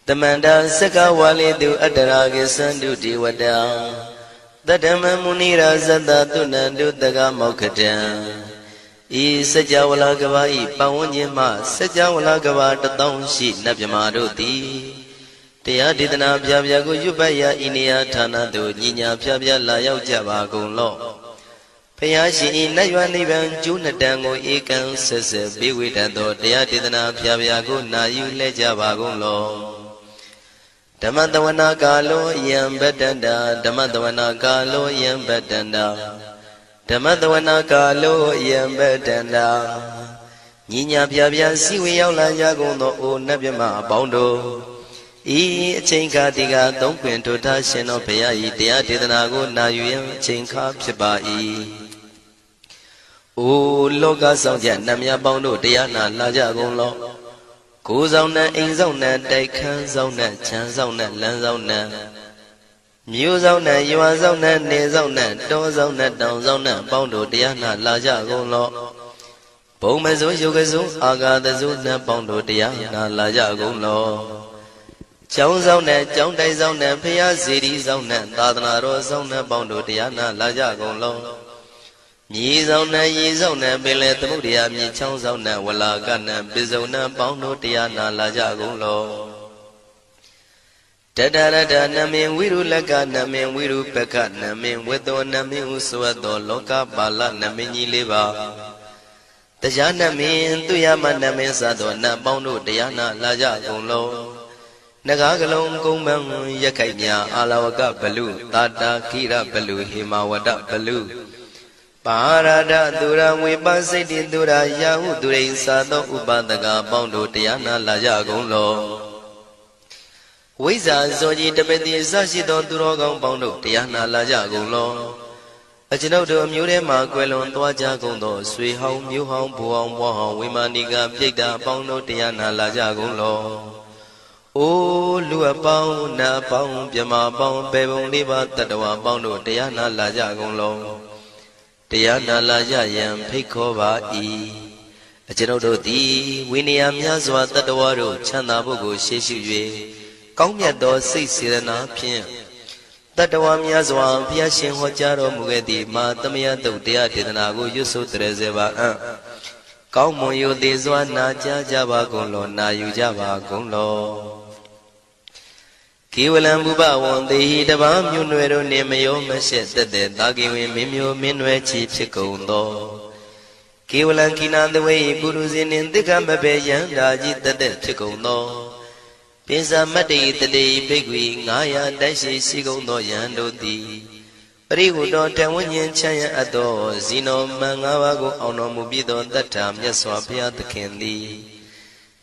Tamanda Saka Wali do Adaragi Sandu Diwada Tadama Munira Zada Tunandu Daga Mokatan E Sajawala Gavai Pawanyama Sajawala Gavata Townshi Nabyamaroti Tia Didana Pyago Yubaya Inia Tana do Nina Pyabya Layao Javagon Law Payashi Nayani Van Junadango Ekan Sese Biwitado Tia Didana Pyago Nayu Lejavagon Law Damadavana Galo Yam Betanda Damadavana Galo Yam Betanda Damadavana Galo Yam Betanda Nina Pyabya Siwiala Yagono O Nabyama Bondo E Chinka Diga Don't Quint to Tashin of Paya Tia Didanago Nayu Chinka Pibai O Loga Sound Namia Bondo Diana Lajagon Law Kuzona Inzona Daikan Zona Chanzona Lanzona Muzona Yuazona Nezona Dozona Downzona Bondo Diana Lajagon Law Bomazo Yogazo Aga the Zuna Bondo Diana Lajagon Law Chonzona Chondazona Pia City Zona Dadana Rosona Bondo Diana Lajagon Law Yizona Yizona Billet Mudia Mi Chonzona Walagana Bizona Bondo Diana Lajagon Law Dadada Namin Wiru Laga Namin Wiru Peka Namin Wedo Namin Uswado Loka Bala Namini Liva Tajana Min Tuyama Namin Sadona Bondo Diana Lajagon Law Nagagalong Kumbang Yakanya Alawaka Balu Tata Kira Balu Himawada Balu Parada Dura Wibasiti Dura Yahu Durain Sado Ubadaga Bondo Diana Lajagon Law Wiza Zoji Tabeti Sashido Durogon Bondo Diana Lajagon Law Ajinodo Murema Quelon Tuajagondo Sui Home Mu Home Buon Wahon Wimaniga Pigda Bondo Diana Lajagon Law O Lua Pong Na Pong Pyama Pong Pebon Liba Tatawa Bondo Diana Lajagon Law Diana Lajayan Pikova E Ajinodo Di Winiam Yazwa Tatawaro Chanabugo Sheshu Kongyato Sisirana Pien Tatawam Yazwa Piashin Hojaro Mugedi Ma Tamia Dodia Didanago Yusu Trezeva Kaumoyo Dizwa Naja Java Gonlo Na Yujava Gonlo Kiwalam Buba won the heat of Amunero Nemayo Mashet the Dagi Mimio Minwe Chief Chicondo Kiwalan Kina the way Guruzin in the Gambabe Yandaji the Chicondo Pisa Mati the day Bigwi Naya Dashi Sigondo Yando di Rigu don't tell when you Chaya Ado Zino Mangawago Ono Mubido that time Yaswapia the Candy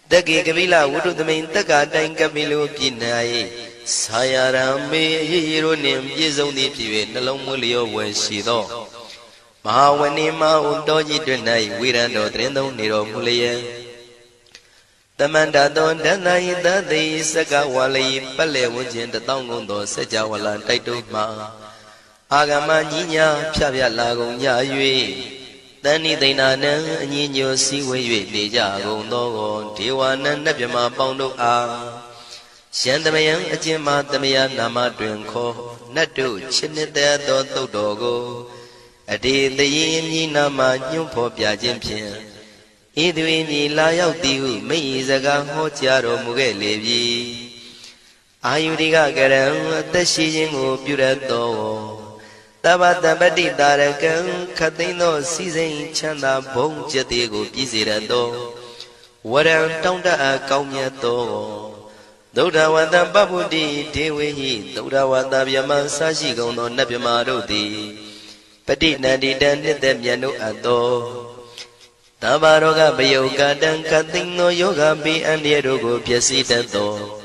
The Gigavila would do the main Tagada in Gabilu Pinai Sayarame hero name Yizoni Pive Nalomulio when she do Mahawanima Undoji Denai Wirando Trendo Niro Mulia The Mandadon Danai that they Sagawali Pale Wujin the Tongondo Sajawala Taituma Agama Nina Pavia Lago Yayue Dani Dinana Nino Siwe Deja Gondo Tiwana Nabjama Bondo A Shandamayan Ajima Damaya Nama Drinko Nadu Chinita Do Dogo Adi the Yin Nama Nyumpo Piajimpian Idwini Layao Diu Meizaga Hotiaro Mugelevi Ayudiga Garam Tashijingo Purato Tabata Badi Darakan Katino Season Chanda Bong Jatigo Pizirado Waram Tonda Kaumiato Doda Wanda Babudi Dewi Doda Wanda Yaman Sashi Gono Nabimarodi Padi Nandi Dandit Yanu Ado Tabaroga Bayoga Dan Katino Yoga Bi and Yerogo Piasita Do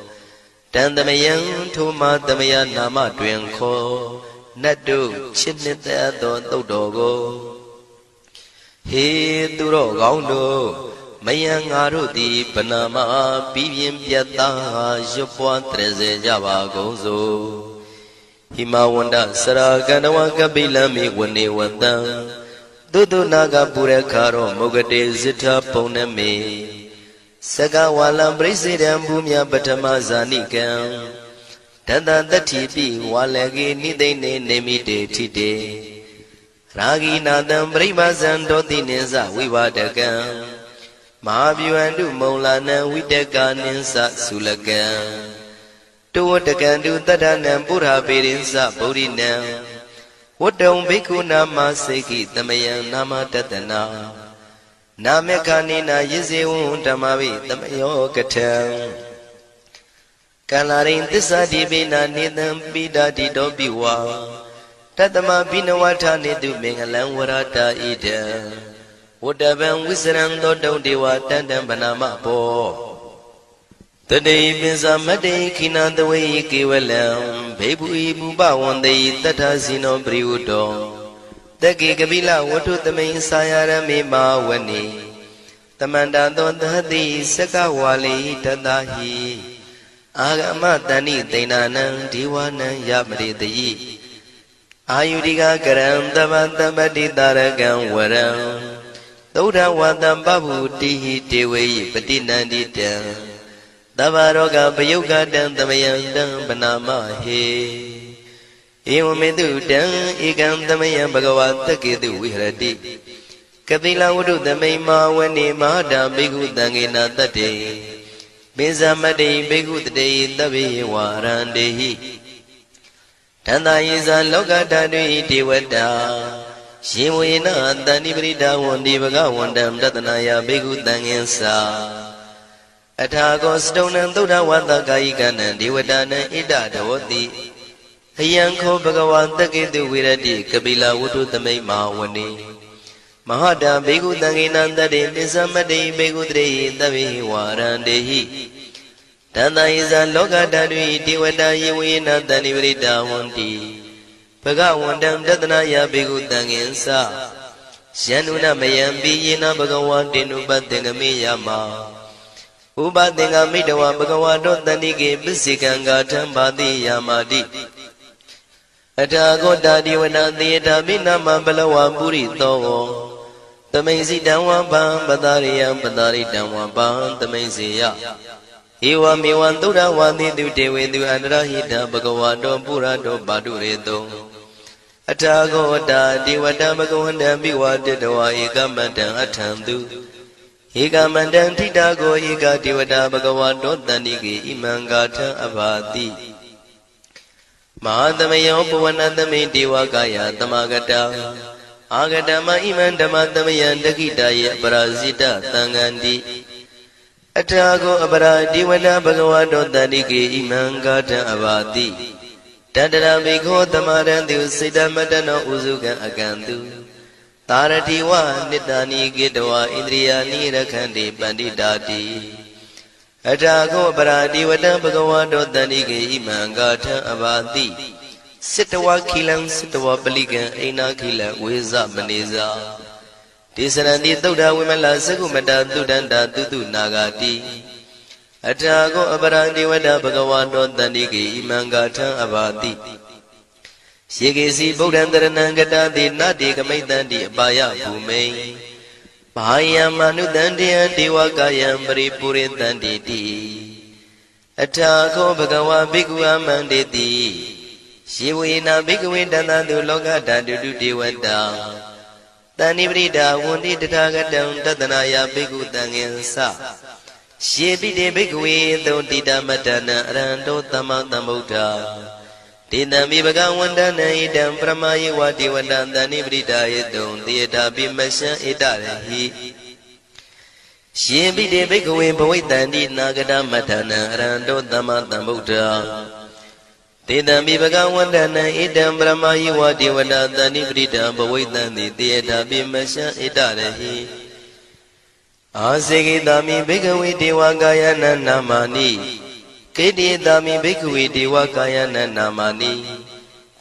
Dandamayan Tuma Damaya Nama Dwenko Nadu Chinita Do Dogo He Duro Gondo Mayang Arudi Panama Bibian Piata Jopua Treze Java Gozo Himawanda Sara Ganawaka Bilami Wani Wanda Dudu Naga Purekaro Mogade Zita Poname Saka walam presidam bumya patama zanikam Tata tatipi walagi nidene nemide tide Ragi nadam pribazan doti ninsa vivadagam Mahavyuandu maulana vidaka ninsa sulagam Tuwatakandu tadanam pura pirinsa bodhinam Wadam bhikkhu nama seki tamayam nama tatana Namekanina yizewun tamavi tamayo katam Kalarin tissa dibina nidam bidadi dobiwa Tatama binawata nidu mengalam warata ida Wadaban wisran dodong dewa tandam banama po Today binsa made kinandaway kiwalam Bebu ibu bawande tatasino briudo Dagi kabila watu tamay sayarami mawani Tamanda dondhati sakawali tadahi Agama tani tainanang diwanang yamridayi Ayudika karam tabantabadi daragam waram Tauda wadam babu tihi dewayi patinandita Tabaroga payuga dan tamayandang banama he Ewamedu dang ikam tamayang bhagavata kedu vihrati Kapila wudu tamay mawani mahada bhikkhu tangena tate Binsamade bhikkhu tate tabi warandehi Tanda yisa loka tadwi devata Shivuyena tani prita wandi bhagavandam tatanaya bhikkhu tangensa Athago stonam tuda vata kayikanam devatana ida dhavati Hayankho bhagavata ketu virati kapila wudu tamay mawani Mahada bhikkhu tangena tate binsamade bhikkhu tate tabi warandehi Tanda yisa loka tadvi devata yivuyena tani prita wandi Bhagavandam tatanaya bhikkhu tangensa Syanuna mayampi yena bhagavatinu patengami yama Upatenga midawa bhagavato tanike pisikanga thambati yamati Athago tadiwana theta minama balawa purito Tamaisi damwa pam padariyam padaritamwa pam tamaisiya Ewa mewan tura wandi dewedu anrahita bhagavato purato padureto Athago tadiwata bhagavanda biwadetawa ekamatan athantu Ekamandam titago eka devata bhagavato tanike imangatha abhati Mahadamayo puvanatame devakaya tamagata Agatama iman dhamatamayan dakitaya parasita tangandi Athago apara devata bhagavato tanike imangatha abhati Tadara bhikho tamarantu siddhamatano usukan akantu Taratiwa nidani gidwa indriyani rakhandi panditati Athago paradivata bhagavato tanike imangatha abhati Sittawa khilam sittawa palikan aina khila veza maneza Tisaranti tauda vimala sakumata tudanta tutu nagati Athago paradivata bhagavato tanike imangatha abhati Shekesi Bodhantaranangata Nati Kamaitanti Abaya Bhume Bahaya Manudantiya Devakayam Paripuritanti Athago Bhagava Bhikkhu Amanditi Shivuyena Bhikkhu Dantantu Lokata Dudu Devata Tani Prita Wundi Tathagatam Tatanaya Bhikkhu Tangensa Shepite Bhikkhu Dhontita Matana Aranto Tamatambuddha Tinami bhagavandana idam pramayi vati vandantani pritayadum tiyata bimasya itarahi Shempite bhikkhave bhavaitanti nagata matana aranto tamatambuddha Tinami bhagavandana idam pramayi vati vandantani prita bhavaitanti tiyata bimasya itarahi Asekitami bhikkhave devakayana namani Kedidami bhikkhave devakayana namani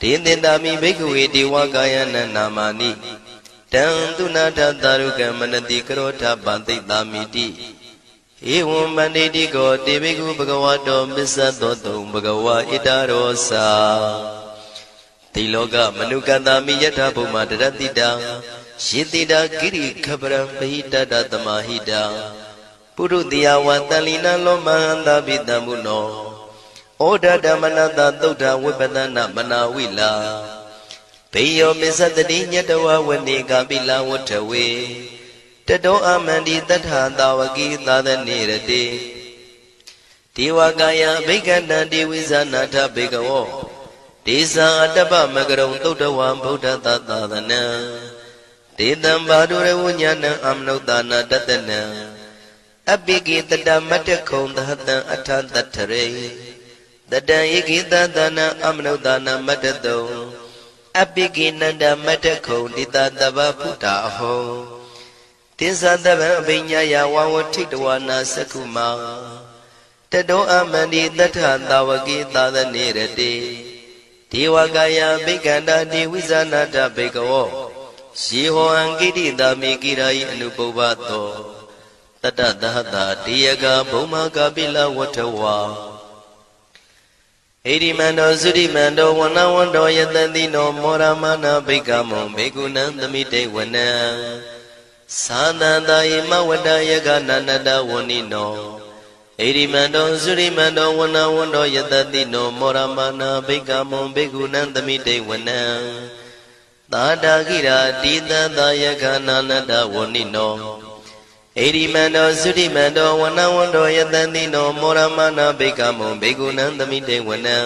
Tindindami bhikkhave devakayana namani Tantunata tarukam manati karota bantitamiti Evam banditi ko deviku bhagavato bisadoto bhagava itarosa Tiloka manukatami yatha bhuma daratita Shitita giri khabram bahita tamahita ပုရုတိယဝတန်လီနလောမဟန္တာပိတံမုနောဩဒဓမ္မနတသုဒ္ဓဝိပဒနာမနာဝိလာဘေယောမစ္စတတိညတဝဝနေကပိလဝတ္ထဝေတတောအမန္တိတထသာဝကိသာသနေရတိဒေဝကာယဘိက္ခဏံဒေဝိဇာနာထဘေကဝောဒေဇာအတ္တပမကရုံသုဒ္ဓဝံဗုဒ္ဓသာသနံဒေတံဘာဒုရဝဉာဏံအမနုဿာနာတတနံအပိကိတတမတ္တခုံသဟတံအထတထရေတတံဧကိတသနံအမနုဿာနာမတ္တတုံအပိကိနန္ဒမတ္တခုံတိတတဗ္ဗဖုတာအဟောတိသတဗံအပိညာယဝဝထိတဝနာသကုမာတတောအမန္တိတထသာဝကိသာသနေရတိဒေဝကာယဘိက္ခန္တာဒေဝိဇာနာတဘေကဝောယေဟောအံကိတိတာမိကိရာယိအနုပုဗ္ဗသောတတသဟတာတေယကဘုံမကပိလဝထဝါဣရိမန္တောသုရိမန္တောဝနဝန္တောယတတိနောမောရမနာဘိက္ခမုံဘေကုဏံသမိတေဝနံသာသန္တာယမဝတ္တယကနန္တဝဏိနောဣရိမန္တောသုရိမန္တောဝနဝန္တောယတတိနောမောရမနာဘိက္ခမုံဘေကုဏံသမိတေဝနံသာတာခိရာတိတသာယကနန္တဝဏိနောဣရိမန္တောသုရိမန္တောဝနဝန္တောယတတိနောမောရမနာဘိက္ခမုံဘေကုဏံသမိတေဝနံ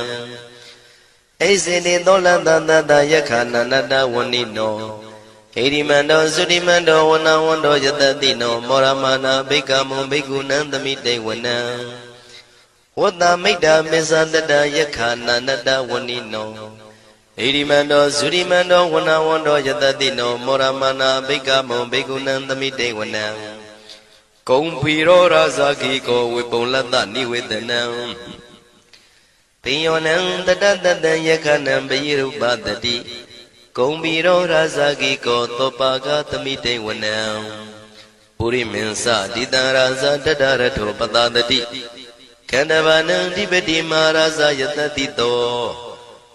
ဣစေတိသောလတသတယခာနန္တဝဏိနောဣရိမန္တောသုရိမန္တောဝနဝန္တောယတတိနောမောရမနာဘိက္ခမုံဘေကုဏံသမိတေဝနံဝတ္တမိတ္တမေသတတယခာနန္တဝဏိနောဣရိမန္တောသုရိမန္တောဝနဝန္တောယတတိနောမောရမနာဘိက္ခမုံဘေကုဏံသမိတေဝနံကုံဖီရောရာဇာခိကောဝေပုံလတ္တနိဝေဒနံပိယောနံတတတတံယခဏံပိရုပတတိကုံဖီရောရာဇာခိကောသောပါကသမိတေဝနံပုရိမင်းစတိတံရာဇာတတရထောပတတတိခန္ဓဘာနံဓိပတိမာရာဇာယတတိတော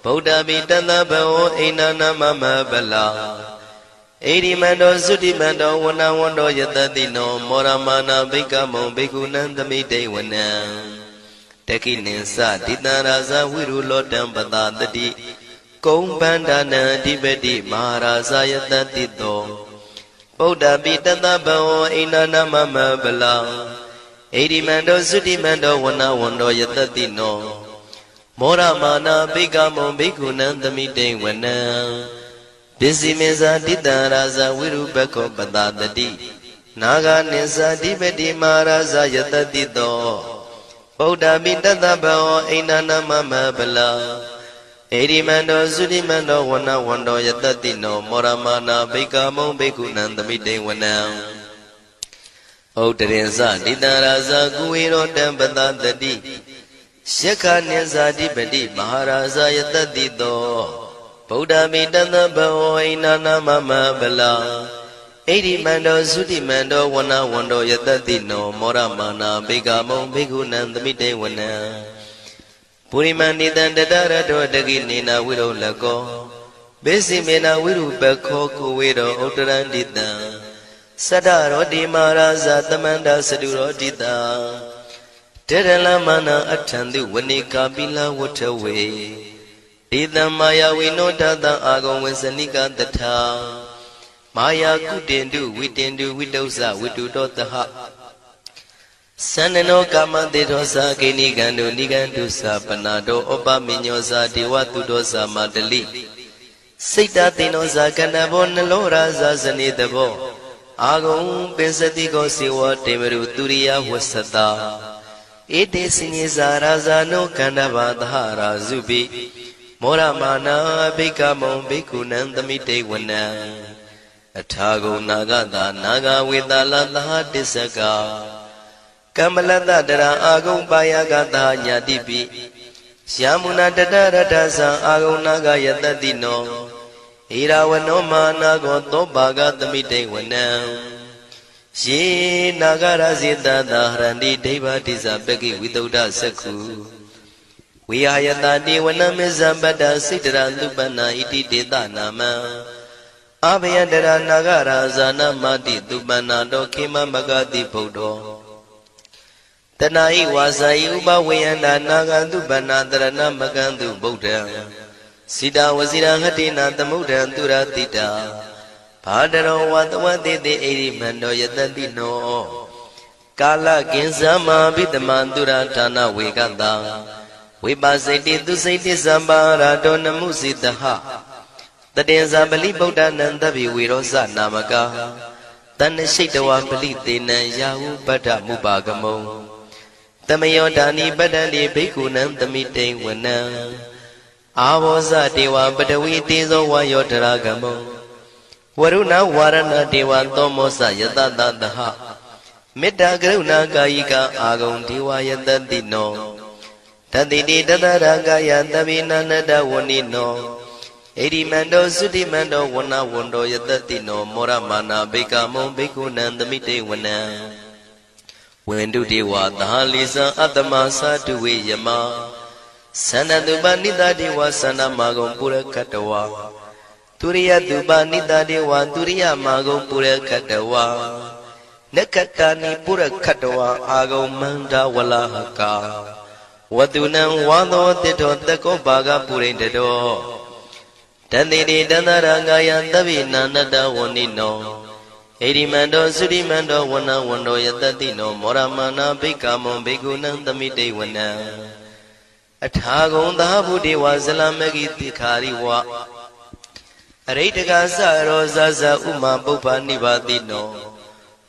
ဗုဒ္ဓပိတသဘောအိနာနာမမဗလာဣရိမန္တောသုတိမန္တောဝနဝန္တောယတတိနောမောရမနာဘိက္ခမုံဘိက္ခုနံသမိတေဝနံတခိနိသတိတံရာဇဝိရုလောတံပတတတိကုံပန္ဒနာအဓိပတိမဟာရာဇယတတိတောဗုဒ္ဓပိတသဘောအိနာနာမမဗလာဣရိမန္တောသုတိမန္တောဝနဝန္တောယတတိနောမောရမနာဘိက္ခမုံဘိက္ခုနံသမိတေဝနံပစ္စည်းမေဇာတိတံရာဇဝိရုပခောပတတတိနာဂနိသတိပတိမာရာဇယတတိတောဗုဒ္ဓပိတသဗောအိနာနာမမဗလာဣရိမန္တောသုတိမန္တောဝနဝန္တောယတတိနောမောရမနာဘိက္ခမုံဘိက္ခုနံသမိတေဝနံဩတရေဇတိတံရာဇကုဝေရောတံပတတတိယက္ခနိသတိပတိမဟာရာဇယတတိတောဗုဒ္ဓမိတသဗ္ဗဝိနာနာမမဗလာဣရိမန္တောသုတိမန္တောဝနဝန္တောယတတိနောမောရမနာဘိက္ခမုံဘိက္ခုနံသမိတေဝနံပုရိမဏိတံတတရတောတကိနေနာဝိရောလကောဘေစီမေနာဝိရုပခောကုဝေရောဥတရန္တိတံသတ္တရောတိမာရာဇသမန္တာစတုရောတိတံတေရလမနာအထံတုဝနိကာပိလဝထဝေဒေတံမာယာဝိနောတတံအာဂုံဝေစနိကတထာမာယာကုတင်တုဝိတင်တုဝိတုဇဝိတုတောတဟသန္နနောကာမတေသောသာကိနိကံတုနိကံတုသာပနာတောဩပမိညောသာဒေဝတုတောသာမတလိစိတ်တသိနောသာကဏဘောနလောရာဇဇနေတဘောအာဂုံပင်စတိကောစေဝတေမရုသူရိယဝဆတာဧတေစညေဇာရာဇာနောကန္တဘာသဟရာဇုပိမောရမနာဘိက္ခမုံဘိက္ခုနံသမိတေဝနံအထာဂုဏနာဂတာနာဂဝေတလသဟတစ္စကကမ္မလတတရာအာဂုံပါယကတာညာတိပိယာမုနာတတရတသံအာဂုဏနာဂယတတိနောဣရာဝနောမာနာကောသောပါကသမိတေဝနံယေနာဂရဇိတသာဟရန္တိဒိဗ္ဗတိဇပကိဝိသုဒ္ဓသက္ခုဝိဟာယတတိဝနမေဇံပတ္တစိတ္တရသုပနာဣတိတေတနာမံအဘယတရနာဂရာဇာနမတိသုပနာတောခေမမဂတိဗုဒ္ဓော တဏှာဤဝါစာဤဥပဝေယန္တာနာဂန္တုဗန္နာတရဏမကန္တုဗုဒ္ဓံစီတာဝစီရဟတိနာသမုဒ္ဒံသူရတိတာဘာတရောဝတဝတိတိဣရိမန္တောယတတိနောကာလကင်္စမဘိတမန္တုရဌာနဝေကတံဝိပါစိတိသူစိတိသမ္ပါရာတောနမှုစိတဟတတေဇာပလိဗုဒ္ဓနံတပိဝေရောဇနာမကာတဏ္ဏရှိတဝပလိတေနံယာဟုပတ္ထမုပါကမုံတမယောဒါနိပတ္တန္တိဘိက္ခုနံသမိတိဝနံအာဘောဇတေဝပတဝီတေဇောဝါယောတရာကမုံဝရုဏဝါရဏတေဝသောမောစယတတသဟမေတ္တာကရုဏာကာယိကအာဂုံဒေဝယတတိနောတတိတိတတရာကာယသဗ္ဗိနာနတဝဏိနောဣရိမန္တောသုတိမန္တောဝနဝန္တောယတတိနောမောရမာနာဘိကမုံဘိက္ခုနံသမိတေဝနံဝန္တုတေဝသဟလိသံအတ္တမသာတုဝေယမသန္တတုပနိတတေဝသန္တမာဂုံပုရခတဝါသူရိယတုပနိတတေဝသူရိယမာဂုံပုရခတဝါနကတနိပုရခတဝါအာဂုံမန္တဝလဟကာဝတုနံဝါသောတိတောတကောဘာဂပုရိတတောတတိတိတန္တရာဂာယသဗ္ဗိနာနတဝဏိနောဣရိမန္တောသုတိမန္တောဝနဝန္တောယတတိနောမောရမာနာဘိက္ခမုံဘိက္ခုနံသမိတေဝနံအထာဂုံသာဘုဒေဝဇလမဂိတိခာရိဝအရိတကသရောဇဇဥမာပုပ္ပနိဗ္ဗာတိနော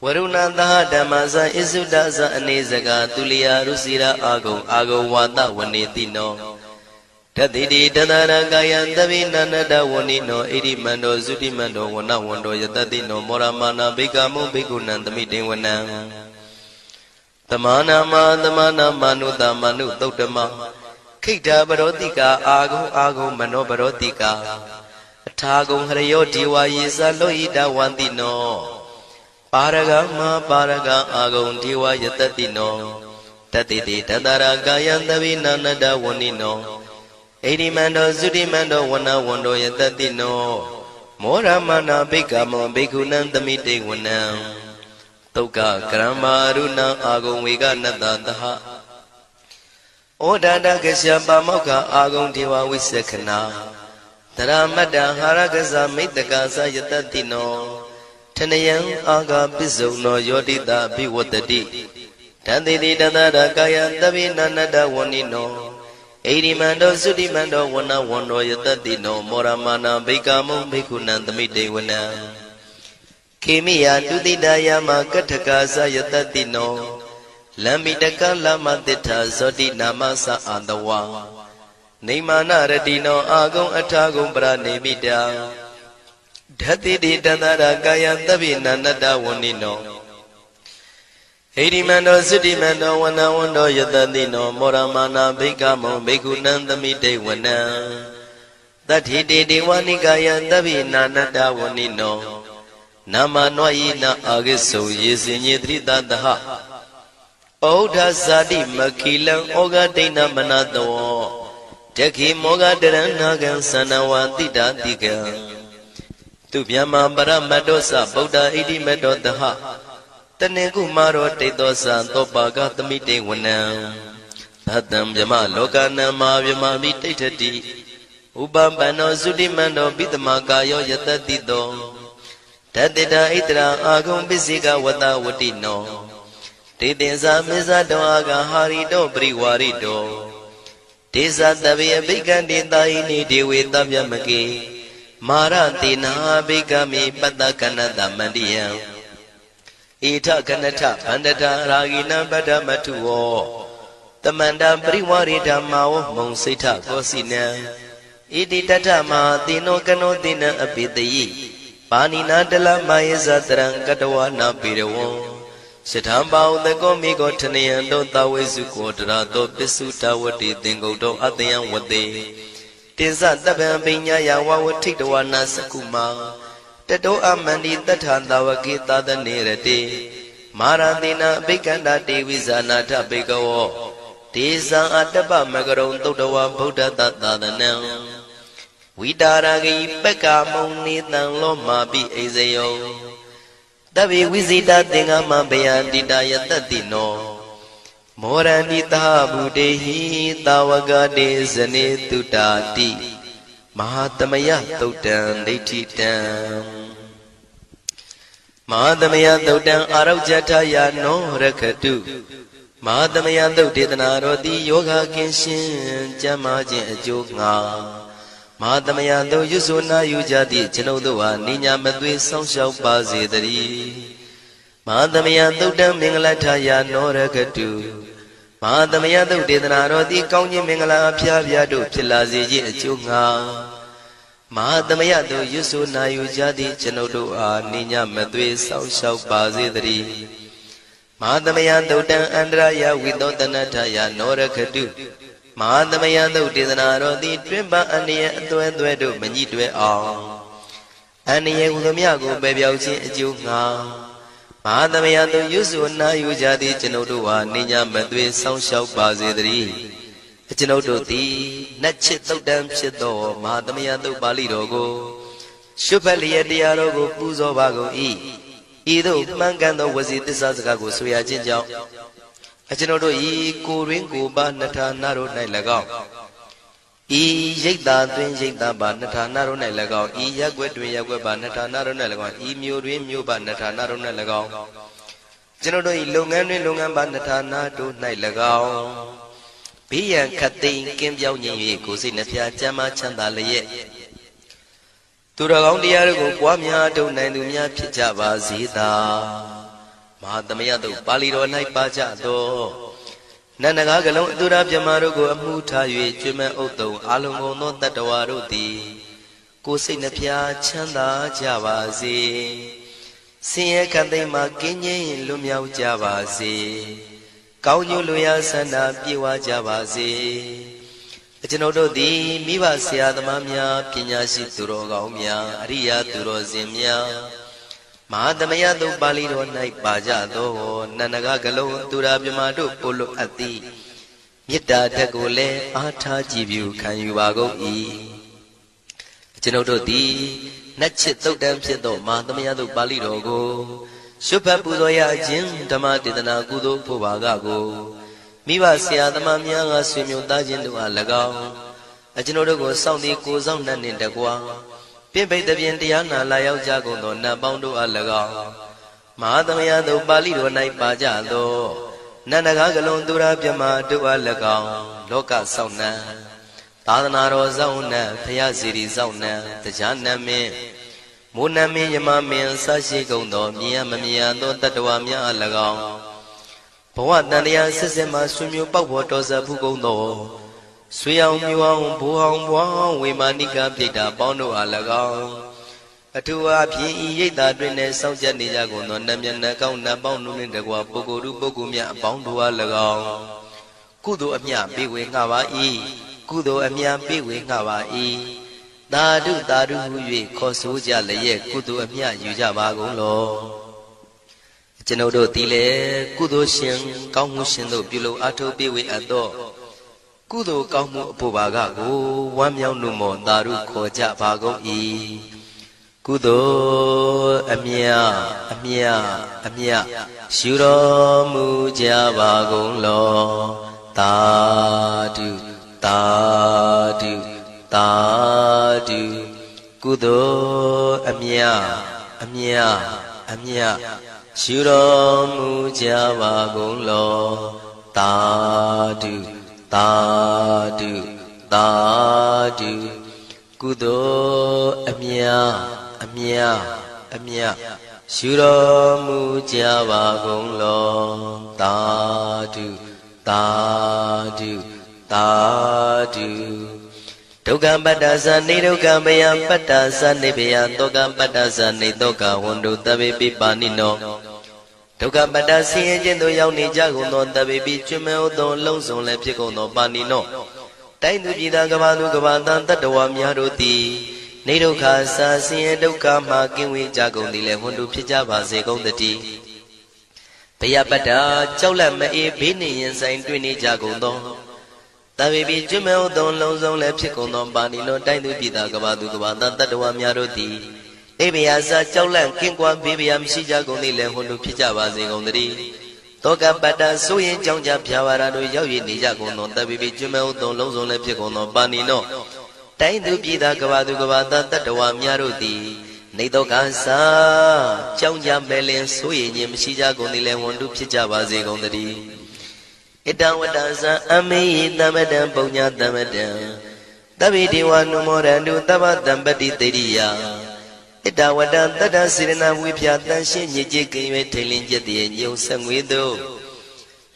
ဝရုဏသဟဓမ္မဇဣစုဒဇအနေစကာသူလျာရုစီရာအာဂုံဝါတဝနေတိနောတတိတိတတရကာယံသဗ္ဗိနန္တဝဏိနောဣရိမန္တောသုတိမန္တောဝနဝန္တောယတတိနောမောရမာနာဘိက္ခမုံဘိက္ခုနံသမိတေဝနံသမာနာမနုတမနုသုတ်တမခိတ္တပရောတိကာအာဂုံမနောပရောတိကာအထာဂုံဟရယောဒီဝါယေသလောဣတဝန္တိနောပါရဂမပါရဂအာဂုံဒီဝါယတတိနောတတိတိတတရာကာယံသဗ္ဗိနာနတဝဏိနောဣရိမန္တောသုတိမန္တောဝနဝန္တောယတတိနောမောရမနာဘိက္ခမောဘိက္ခုနံသမိတေဝနံသုက္ကကရမရုဏအာဂုံဝေကနတသဟဩဒါတကရှပါမောက္ခအာဂုံဒေဝဝိသခနာတရမတ္တဟာရကဇမိတ္တကာသယတတိနောထနယံအာဂပစ္စုံနောယောတိတဘိဝတ္တိတံတိတိတတရကာယသဗ္ဗိနာနတဝဏိနောဣရိမန္တောသုတိမန္တောဝနဝန္တောယတတိနောမောရမာနာဘိက္ခမုံဘိက္ခုနံသမိတေဝနံခေမိယတုတိတယမကထကာသယတတိနောလမ္မိတကလမတိထာဇောတိနာမသအာတဝါနေမာနရတိနောအာဂုံအထာဂုံပရနေမိတာဓတိတိတန္တရာကာယံသဗ္ဗိနာနတဝဏိနောဣရိမန္တောသုတိမန္တောဝနဝန္တောယတတိနောမောရမာနာဘိက္ခမုံဘိက္ခုနံသမိတေဝနံတတ္ထိတေဒေဝနိကာယံသဗ္ဗိနာနတဝဏိနောနာမနွာယိနအာဂိစုံယေစင်ညေတိတတဟဩဒဇာတိမခိလံဩဃဒိဏမနတောတခိမောဃတရဏဂံသနဝတိတာတိကံသူဗျမပရမတ္တောသဗုဒ္ဓဣတိမတ္တောတဟတနေကုမာရောတိတောသံသောပါကသမိတေဝနံသတံဗျမလောကနံမာဗျမမိတိဋ္ဌတိဥပပန္နောသုတိမန္တောပိတမကာယောယတတိတောတတေတာဣတရာအာဂုံပစ္စေကဝတဝတိနောတေတင်္စာမေဇတောအာဂဟာရိတောပရိဝါရိတောဒေသတဗေအဘိက္ခန္တေတာယိနိဒေဝေတဗျမကေမာရတေနာဘိက္ခမေပတ္တကနတမန္တိယံဣထကနထဗန္တတာရာဂိနံပတ္တမထုဝောတမန္တပရိဝါရိဓမ္မာဝမုံစိဋ္ဌကောစီနံဣတိတထမဟာတိနောကနောတိနံအပိတယိပါဏိနာတလမယေဇတရံကတဝနာပိရဝံစထံပါဥတကောမိကောထနယံတောတဝေစုကောတရာတောပစ္စုတဝတိသင်္ကုတ်တောအတယံဝတေတေဇတပံပိညာယဝဝထိတဝနာစကုမာတတောအမန္တိတထံတဝကေသာသနေရတေမာရတိနာအဘိက္ခန္တာတေဝိဇာနာထဘေကဝောဒေဇံအတ္တပမကရုံသုတ္တဝဗုဒ္ဓတသာသနံဝိတာရဂိပက္ခမုံနေတံလောမာပိအိဇယောတဗေဝိဇိတသင်္ဃမဘယန္တိတာယတတိနော မောရဏိတာဘုဒေဟိတာဝကတေဇနေတုတာတိမဟာသမယသုတ်တံဒိဋ္ဌိတံမဟာသမယသုတ်တံအာရုဇ္ဇထယာနောရခတုမဟာသမယသုတ်ဒေသနာတော်သည်ယောဂကင်းရှင်ကျမ်းမာခြင်းအကျိုးငါမဟာသမယသုတ်ရွဆိုနာယူကြသည့်ကျွန်ုပ်တို့ဟာနိညာမသွေဆောင်းလျှောက်ပါစေတည်းမဟာသမယသုတ်တံမင်္ဂလထယာနောရခတုမဟာသမယသုတ်ဒေသနာတော်သည်ကောင်းခြင်းမင်္ဂလာအဖျားဖျားတို့ဖြစ်လာစေခြင်းအကျိုးငါမဟာသမယသုတ်ရွဆိုနာယူကြသည့်ကျွန်ုပ်တို့အားနိညာမသွေဆောင်းလျှောက်ပါစေတည်းမဟာသမယသုတ်တံအန္တရာယဝိသောတနထယာနောရခတုမဟာသမယသုတ်ဒေသနာတော်သည်တွင်ပန်းအန္တရာယ်အသွဲသွဲတို့မညှိတွဲအောင်အန္တရာယ်ဟူသည်မြကိုပယ်ပြောက်ခြင်းအကျိုးငါမဟာသမယသုတ်ရွဆိုနာယူကြသည့်ကျွန်ုပ်တို့ဟာနိညာမသွေဆောင်းလျှောက်ပါစေတည်းကျွန်ုပ်တို့သည်နတ်ချစ်သုတ်တံဖြစ်သောမဟာသမယသုတ်ပါဠိတော်ကိုရှုဖတ်လျက်တရားတော်ကိုပူဇော်ပါကုန်၏ဤသို့မှန်ကန်သောဝစီသစ္စာစကားကိုဆိုရခြင်းကြောင့်ကျွန်ုပ်တို့ဤကိုရင်းကိုပါနှထာနာတို့၌၎င်းဤရိတ်တာတွင်ရိတ်တာပါနှထာနာတို့၌၎င်းဤရက်ွက်တွင်ရက်ွက်ပါနှထာနာတို့၌၎င်းဤမျိုးတွင်မျိုးပါနှထာနာတို့၌၎င်းကျွန်ုပ်တို့ဤလုပ်ငန်းတွင်လုပ်ငန်းပါနှထာနာတို့၌၎င်းဘေးရန်ခတ်သိမ်းကင်းပြောင်းခြင်း၍ကိုယ်စိတ်နှဖျားကျမ်းမာချမ်းသာလျက်သူတော်ကောင်းတရားတို့ကိုပွားများထုတ်နိုင်သူများဖြစ်ကြပါစေသာမဟာသမယသုတ်ပါဠိတော်၌ပါကြသောနန္ဒကားကလုံးအတုရပြမတို့ကိုအမှုထား၍ကျွမ်းမဲ့ဥတုံအာလုံကုန်သောတတ္တဝါတို့သည်ကိုယ်စိတ်နှဖျားချမ်းသာကြပါစေဆင်းရဲခတ်သိမ်းမှကင်းငြိမ်းလွတ်မြောက်ကြပါစေကောင်းကျိုးလိုရာဆန္ဒပြေဝကြပါစေကျွန်ုပ်တို့သည်မိဘဆရာသမားများပညာရှိသူတော်ကောင်းများအရိယာသူတော်စင်များမဟာသမယသုတ်ပါဠိတော်၌ပါကြသောနန္ဒကကလုံးသူရာပြမတို့ပို့လို့အပ်သည်မေတ္တာဓာတ်ကိုလည်းအားထားကြည်ပြုခံယူပါကုန်၏ကျွန်ုပ်တို့သည်နတ်ချစ်သုတ်တံဖြစ်သောမဟာသမယသုတ်ပါဠိတော်ကိုရှုဖတ်ပူဇော်ရခြင်းဓမ္မဒေသနာကုသိုလ်ဖို့ပါကကိုမိဘဆရာသမားများကဆွေမျိုးသားချင်းတို့အား၎င်းကျွန်ုပ်တို့ကိုစောင့်တည်ကိုစောင့်နှံ့နှင့်တကွာပြင့်ပိတ်သဖြင့်တရားနာလာရောက်ကြကုန်သောနတ်ပေါင်းတို့အား၎င်းမဟာသမယသုတ်ပါဠိတော်၌ပါကြသောနန္ဒကားကလုံးသူရာပြမတို့အား၎င်းလောကစောင့်နှံသာသနာတော်စောင့်နှံဖရာစီရီစောင့်နှံတရားနတ်မင်းမိုးနမင်းယမမင်းဆရှိကုန်သောမြင်ရမမြင်ရသောတတ္တဝါများအား၎င်းဘဝတန်တရားဆက်ဆက်မှဆွေမျိုးပေါက်ပေါ်တော်ဆက်ဖူးကုန်သောဆွေအောင်မျိုးအောင်ဘိုးအောင်ဘွားအောင်ဝေမာနိကပြိတ္တာပေါင်းတို့အား၎င်းအထူးအားဖြင့်ဤရိတ်တာတွင်နဲ့စောင့်ကြနေကြကုန်သောနတ်မြတ်နတ်ကောင်းနတ်ပေါင်းတို့နှင့်တကွာပုဂ္ဂိုလ်တို့ပုဂ္ဂိုလ်များအပေါင်းတို့အား၎င်းကုသိုလ်အမြပေးဝေငှပါ၏ကုသိုလ်အမြပေးဝေငှပါ၏သာဓုသာဓုဟု၍ခေါ်ဆိုကြလျက်ကုသိုလ်အမြယူကြပါကုန်လောကျွန်ုပ်တို့သည်လည်းကုသိုလ်ရှင်ကောင်းမှုရှင်တို့ပြုလုပ်အားထုတ်ပေးဝေအပ်သောကုသိုလ်ကောင်းမှုအဖို့ပါကကိုဝမ်းမြောက်လို့မောသာဓုခေါ်ကြပါကုန်၏ကုသိုလ်အမြအမြအမြယူတော်မူကြပါကုန်လောသာဓုသာဓုသာဓုကုသိုလ်အမြအမြအမြယူတော်မူကြပါကုန်လောသာဓုသာဓုသာဓုကုသိုလ်အမြအမြအမြယူတော်မူကြပါကုန်လောသာဓုသာဓုသာဓုဒုက္ခပတ္တသနေဒုက္ခမယပတ္တသနေဘယတောကပတ္တသနေတောကဝန္တုတဗေပိပါဏိနောဒုက္ခပတ္တဆင်းရဲခြင်းတို့ရောက်နေကြကုန်သောတဗေပိကျွမဲဥသောလုံးစုံလည်းဖြစ်ကုန်သောပါဏိနောတိုင်းသူပြည်သားကဘာသူကဘာသားတတ္တဝါများတို့သည်နေဒုက္ခစာဆင်းရဲဒုက္ခမှကင်းဝေးကြကုန်သည်လည်းဝန္တုဖြစ်ကြပါစေကုန်တည်းဘယပတ္တကြောက်လန့်မအေးဘေးနှင့်ရင်ဆိုင်တွေ့နေကြကုန်သောတဗေပိကျွမဲဥသောလုံးစုံလည်းဖြစ်ကုန်သောပါဏိနောတိုင်းသူပြည်သားကဘာသူကဘာသားတတ္တဝါများတို့သည်အိဗေယစာကြောက်လန့်ကင်းကွာဘေးဗျာမရှိကြကုန်သည်လည်းဟွန်တို့ဖြစ်ကြပါစေကုန်တည်း တောကပတ္တဆိုရင်ကြောင့်ကြဖြာပါရာတို့ရောက်ရည်နေကြကုန်သောတပ်ပိပိကျွမ်းမဲ့ဥသုံးလုံးစုံလည်းဖြစ်ကုန်သောပါဏိနောတိုင်းသူပြည်သားကဘာသူကဘာသားတတ္တဝါများတို့သည်နေတော့ကစားကြောင့်ကြမဲ့လင်ဆိုရင်ခြင်းမရှိကြကုန်သည်လည်းဝန်တုဖြစ်ကြပါစေကုန်သတည်းဣတံဝတ္တဇံအမေယတမ္ပတံပုံညာတမ္ပတံတဗ္ဗေဒေဝနုမောရန္တုသဗ္ဗတံပတိတေရိယဣတဝတ္တတတ္တစေရနာဝိဖြာတန်ရှင်းညစ်ကြေးကင်၍ထိန်လင်းကျက်တည်းညုံဆက်ငွေတို့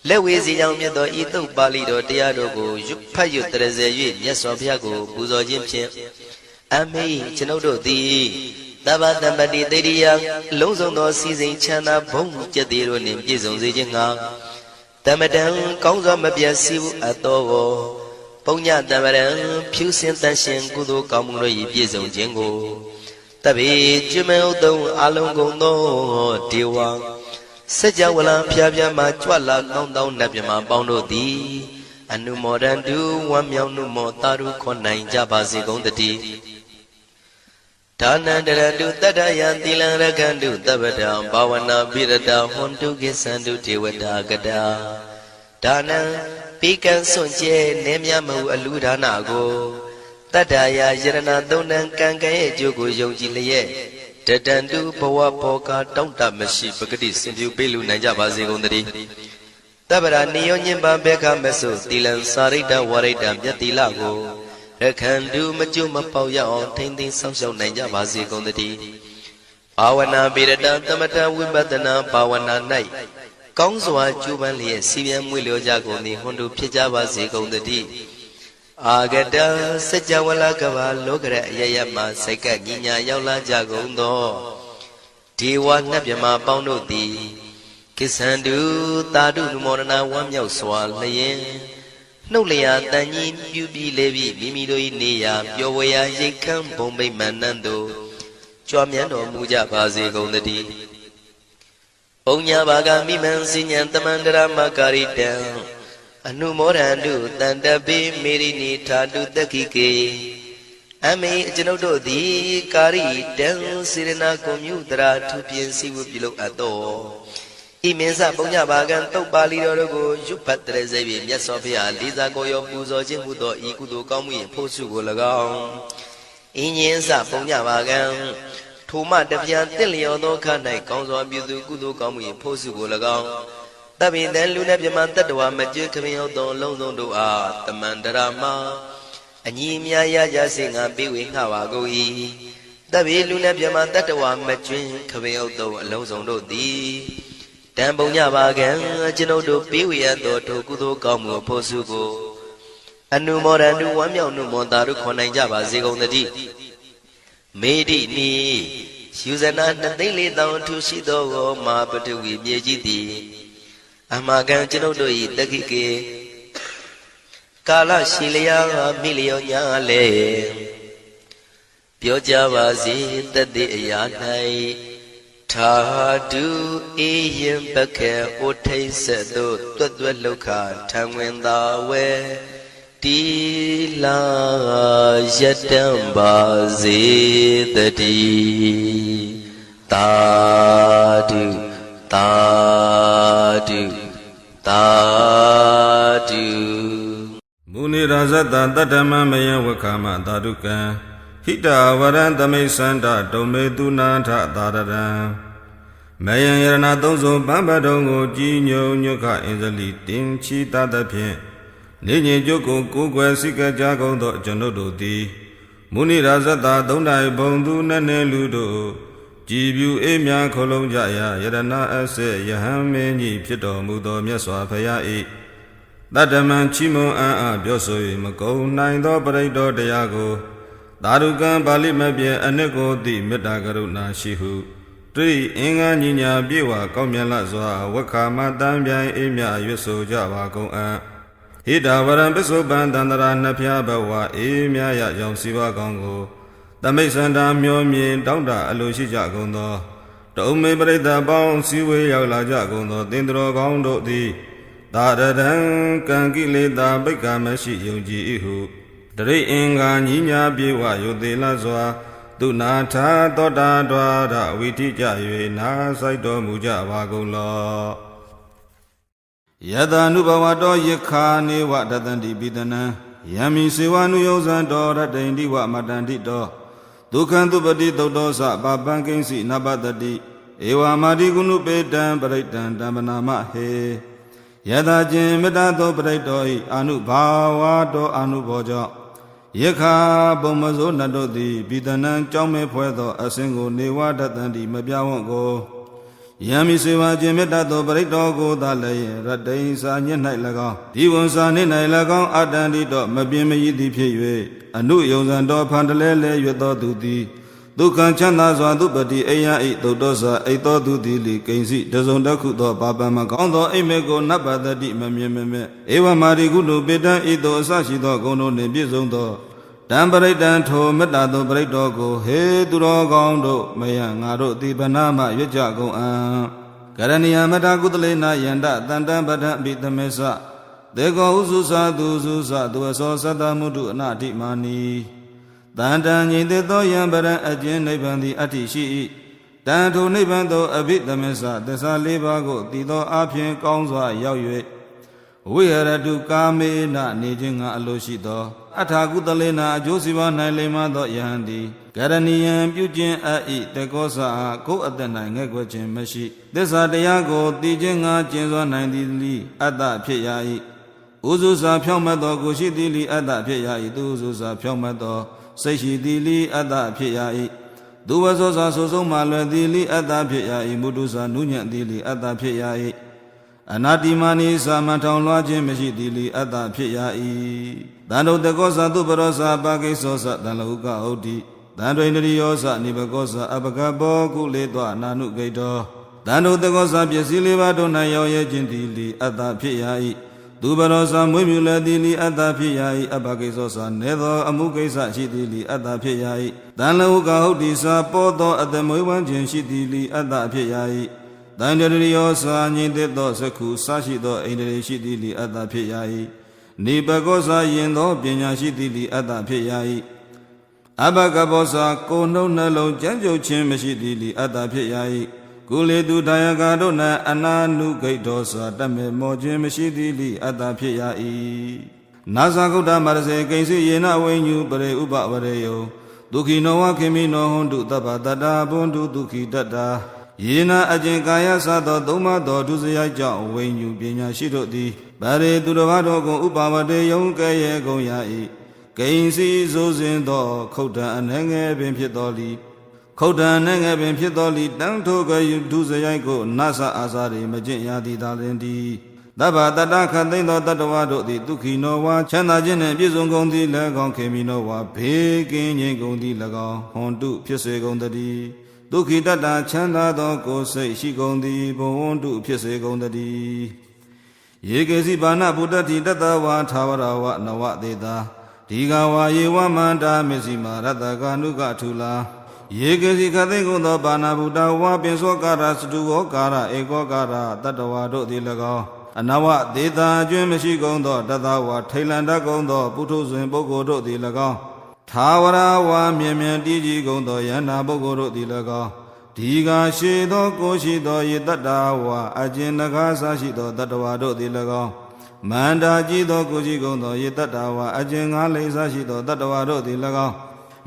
လက်ဝေစီကြောင့်မြတ်သောဤသုတ်ပါဠိတော်တရားတော်ကိုဖတ်ရွတ်တရစေ၍မြတ်စွာဘုရားကိုပူဇော်ခြင်းဖြင့်အမေကျွန်ုပ်တို့သည်သဗ္ဗတံပတိတေရိယအလုံးစုံသောစီစဉ်ချမ်းသာဘုံကျက်တည်းတို့နှင့်ပြည့်စုံစေခြင်းငှာတမတံကောင်းစွာမပြတ်စီဘူးအတော်ကိုပုံညတမရံဖြူစင်တန်ရှင်ကုသိုလ်ကောင်းမှုတို့၏ပြည့်စုံခြင်းကိုတပိကျွမေဥတုံအလုံးကုန်သောဒေဝစัจ java လံဖျားဖျားမှကြွလာကောင်းသောနတ်မြမပေါင်းတို့သည်အနုမောဒန္တုဝမ်းမြောက်နှုမောတာရုခွန်နိုင်ကြပါစေကုန်တည်းဒါနန္တရတုတတ္တယံသီလံရခန္တုတပ္ပတံဘာဝနာပိရတဟွန်တုကိသန္တုဒေဝတာကတာဒါနံပိကံစွန့်ကျဲနေမြမဟုအလူဒါနကိုတတ္တယာယရဏသုံးတန်ကံကံရဲ့အကျိုးကိုယုံကြည်လျက်တတန္တုဘဝဘောကတောင့်တမရှိပဂတိစင်ပြုပေးလူနိုင်ကြပါစေကုန်သတည်းတပ္ပရာနိယောညင်ပဘေခမဆုသီလံစာရိတ္တဝရိတ္တမြတ်တိလကိုရခန္တုမကျွမပေါရအောင်ထိမ့်သိမ်းဆောင်ရှောက်နိုင်ကြပါစေကုန်သတည်းဘာဝနာပိရတသမထဝိပဿနာဘာဝနာ၌ကောင်းစွာကျူးပန်းလျက်စီပြန်မွေလျောကြကုန်သည်ဟွန်တုဖြစ်ကြပါစေကုန်သတည်းအာဂတစัจ java လကဘာလောကရအယယမစိတ်ကညီညာရောက်လာကြကုန်သောဒေဝနတ်မြမပေါင်းတို့သည်ကိသန္တုတာတုနုမောဒနာဝမ်းမြောက်စွာလျင်နှုတ်လျာတန်ကြီးပြူပြီးလေပြီးမိမိတို့၏နေရာပျော်ဝေရာရိတ်ခမ်းဘုံမိတ်မန္တန်တို့ကြွားမြန်းတော်မူကြပါစေကုန်သတည်းပုံညာဘာဂမိမံစိညာတမန္တရမကာရိတံအနုမောဒန္တုတန္တပိမေရိနိထာတုတက္ခိကေအမေကျွန်ုပ်တို့သည်ကာရိတံစေရနာကွန်မြူတရာထူပြင်းစီဝပြုလုပ်အပ်သောဤမင်းစပုံညဘာကံတုတ်ပါဠိတော်တို့ကိုရွတ်ဖတ်တရစေ၍မြတ်စွာဘုရားလေးစားကိုရောပူဇော်ခြင်းဟူသောဤကုသိုလ်ကောင်းမှု၏ဖို့စုကို၎င်းဤညင်းစပုံညဘာကံထိုမှတပြန်တင့်လျော်သောခါ၌ကောင်းစွာပြုသူကုသိုလ်ကောင်းမှု၏ဖို့စုကို၎င်းတပိတံလူနဲ့မြမတတ္တဝါမကျွခမင်းဟုတ်သောအလုံးစုံတို့အားတမန္တရာမအညီအများရကြစေငါပေးဝေငှပါကုန်၏တပိလူနဲ့မြမတတ္တဝါမကျွခမင်းဟုတ်သောအလုံးစုံတို့သည်တံပုံညပါကံကျွန်ုပ်တို့ပေးဝေရသောထိုကုသိုလ်ကောင်းမှုဖို့စုကိုအနုမောဒန္တုဝမ်းမြောက်နှုမောတာတို့ခွန်နိုင်ကြပါစေကုန်သတည်းမေတိနိယူဇနာ2,400,000ထူရှိသောမဟာပထဝီမြေကြီးသည်အမကံကျွန်ုပ်တို့၏တက္ခိကေကာလရှိလျာမိလျောညာလေပြောကြပါစေတတ်တဲ့အရာ၌ထာတုအေယံပခေဩထိတ်ဆက်သို့တွတ်တွတ်လောက်ခထံဝင်သာဝဲတီလာယတံပါစေတည်းသာဓုသာဓုသာဓုမုနိရာဇတတတ္တမမယဝခမသာဓုကံဟိတဝရံသမိသန္တဒုံမေတုနာထသာရံမယံယရဏသုံးစုံပံပတုံကိုကြည်ညုံညွတ်ခအင်္ဇလိတင်ချီတသဖြင့်နေညင်ကျုပ်ကိုကိုယ်ွယ်စိကကြကုန်သောကျွန်ုပ်တို့သည်မုနိရာဇတသုံးတိုင်းဘုံသူနည်းနည်းလူတို့ကြည်ပြူအေးမြခလုံးကြရာယရဏအစေယဟံမင်းကြီးဖြစ်တော်မူသောမြတ်စွာဘုရား၏တတ္တမံချီးမွမ်းအားပြောဆို၍မကုံနိုင်သောပရိတောတရားကိုသာဓုကံပါဠိမပြေအနှစ်ကိုသိမေတ္တာကရုဏာရှိဟုတိအင်္ဂါညီညာပြေဝကောင်းမြတ်လစွာဝက္ခမတံပြိုင်အေးမြရွတ်ဆိုကြပါကုန်အံ့ဟိတဝရံပစ္စုပန်တန္တရာနှစ်ဖြားဘဝအေးမြရကြောင့်စီဝါကောင်းကိုတမိတ်စန္ဒာမျောမြင်တောင်းတအလိုရှိကြကုန်သောတုံမေပရိသတ်ပေါင်းစည်းဝေးရောက်လာကြကုန်သောသင်္တော်ကောင်းတို့သည်သာရတံကံကိလေသာဘိက္ခမရှိယုံကြည်၏ဟုတရိအင်္ဂါညီညာပြေဝယုသေးလစွာသူနာထာသောတာဒွါရဝိထိကြ၍နာဆိုင်တော်မူကြပါကုန်လော ယတနုဘဝတောယခာနေဝတတန္တိပိတနံယံမိစေဝနုယောဇံတောရတ္တိန္တိဝမတန္တိတောဒုက္ခံတုပတိသုတ်တောသပပံကိဉ္စီနပတတိဧဝမာတိကုဏုပေတံပရိတံတမ္ပနာမဟေယတကျင်မေတ္တာသောပရိတောဤအာနုဘာဝတောအာနုဘောကြောင့်ယခာပုံမစိုးနတ်တို့သည်ပိတနံကြောင်းမဲ့ဖွဲသောအစဉ်ကိုနေဝတတန္တိမပြဝံ့ကိုယံမိစေဝကျင်မေတ္တာသောပရိတောကိုသာလည်းရတ္တိစာညက်၌၎င်းဒီဝန်စာနေ၌၎င်းအတ္တန္တိတော့မပြင်းမရည်သည်ဖြစ်၍အနုယုံဇံတော်ဖန်တလဲလဲရွတ်တော်သူသည်ဒုက္ခံချမ်းသာစွာသူပတိအိယဣသုတ်တော်စာအိတော်သူသည်လိကိဉ္စီတစုံတစ်ခုသောပါပမကောင်းသောအိမေကိုနတ်ပတတိမမြင်မမဲ့ဧဝမာရိကုတုပေတံဣတောအစရှိသောဂုဏ်တို့နှင့်ပြည့်စုံသောတံပရိတံထိုမေတ္တာသောပရိတောကိုဟေသူတော်ကောင်းတို့မယံငါတို့တိပနာမရွတ်ကြကုန်အံကရဏီယမတကုသလေနာယန္တတန္တံပဒံပိသမေသတေကောဥစုသာသူစုသသူအစောသတ္တမုဒ္ဒအနာတိမာနီတန်တံငြိမ်သက်သောယံပရံအကျဉ်နိဗ္ဗာန်သည်အတ္တိရှိ၏တန်ထိုနိဗ္ဗာန်သောအဘိဓမ္မစသစ္စာလေးပါးကိုတည်သောအဖြစ်ကောင်းစွာရောက်၍ဝိဟရတုကာမေနနေခြင်းငါအလိုရှိသောအထာကုသလေနာအကျိုးစီးပွား၌လိမ္မာသောယဟန်သည်ကရဏီယံပြုခြင်းအဣတကောစာကိုအသက်၌ငဲ့ကွယ်ခြင်းမရှိသစ္စာတရားကိုတည်ခြင်းငါကျင့်စွာနိုင်သည်လိအတ္တဖြစ်ရ၏ဥစုစာဖြောင့်မတ်သောကိုရှိသည်လိအတ္တဖြစ်ရ၏သူဥစုစာဖြောင့်မတ်သောစိတ်ရှိသည်လိအတ္တဖြစ်ရ၏သူဝဆောစာဆိုဆုံးမှလွယ်သည်လိအတ္တဖြစ်ရ၏မုတုစာနုညံ့သည်လိအတ္တဖြစ်ရ၏အနာတိမာနိသာမထောင်လွှားခြင်းမရှိသည်လိအတ္တဖြစ်ရ၏တန်တုတကောသသူပရောစာပါကိသောသတန်လောကဟုတ်တိတန်တွင်တရိယောသနိဘကောသအပကဘောကုလေတောအနာနုဂိတောတန်တုတကောသပစ္စည်းလေးပါးတို့၌ရောက်ရဲခြင်းသည်လိအတ္တဖြစ်ရ၏သူပရောစာမွေးမြူလည်းသည်လိအတ္တဖြစ်ရ၏အပကိသောသနေသောအမှုကိစ္စရှိသည်လိအတ္တဖြစ်ရ၏တန်လောကဟုတ်တိသာပေါ်သောအတမွေးဝမ်းခြင်းရှိသည်လိအတ္တဖြစ်ရ၏တန်တရိယောစာညင်သက်သောသက္ခုစရှိသောအိန္ဒြေရှိသည်လိအတ္တဖြစ်ရ၏နိဘကောစာယင်သောပညာရှိသည်လိအတ္တဖြစ်ရ၏အဘကဘောစာကိုယ်နှုတ်နှလုံးကြံ့ကြုတ်ခြင်းမရှိသည်လိအတ္တဖြစ်ရ၏ကုလေတုဒါယကာတို့၌အနာနုဂိတ်သောစာတမေမောခြင်းမရှိသည်လိအတ္တဖြစ်ရ၏နာဇာဂုတ္တမရစေကိဉ္စီယေနဝိညုပရေဥပဝရေယောဒုက္ခိနောဝခေမိနောဟွန်တုတပ္ပတတ္တာဘွန်တုဒုက္ခိတတ္တာယေနအကျင့်ကာယသသောသုံးပါးသောဒုစရိုက်ကြောင့်ဝိညုပညာရှိတို့သည်ဗရေသူတော်ဘာတို့ကိုဥပဝတေယုံကဲ့ရဲ့ကုန်ရ၏ကိဉ္စီဆိုစဉ်သောခုတ်တံအနေငယ်ပင်ဖြစ်တော်လီခုတ်တံအနေငယ်ပင်ဖြစ်တော်လီတန်ထိုကယုဒုစရိုက်ကိုနသအာစာရိမကျင့်ရသည်သာလင်တည်းတဗ္ဗတတ္တခတ်သိမ့်သောတတ္တဝါတို့သည်ဒုက္ခိနောဝါချမ်းသာခြင်းနှင့်ပြည့်စုံကုန်သည်၎င်းခေမိနောဝါဘေးကင်းခြင်းကုန်သည်၎င်းဟွန်တုဖြစ်စေကုန်တည်းဒုက္ခိတတ္တချမ်းသာသောကိုယ်စိတ်ရှိကုန်သည်ဘဝန္တုဖြစ်စေကုန်တည်းယေကေစီဘာနာဗုဒ္ဓတိတတဝါသာဝရဝနဝသေတာဒီဃဝါယေဝမန္တာမေစီမာရတကာနုကထူလာယေကေစီခသိကုန်သောဘာနာဗုဒ္ဓဝါပင်စောကာရစတုဝောကာရဧကောကာရတတဝါတို့သည်၎င်းအနဝသေတာအကျွင်းမရှိကုန်သောတတဝါထိလန္တကုန်သောပုထုဇဉ်ပုဂ္ဂိုလ်တို့သည်၎င်းသာဝရဝါမြင်မြင်တည်ကြည်ကုန်သောယန္နာပုဂ္ဂိုလ်တို့သည်၎င်းဒီကရှိသောကိုရှိသောယေတ္တဝါအကျဉ်နဂါသရှိသောတတ္တဝါတို့သည်၎င်းမန္တာကြည်သောကိုရှိကုန်သောယေတ္တဝါအကျဉ်ငါးလိမ့်သရှိသောတတ္တဝါတို့သည်၎င်း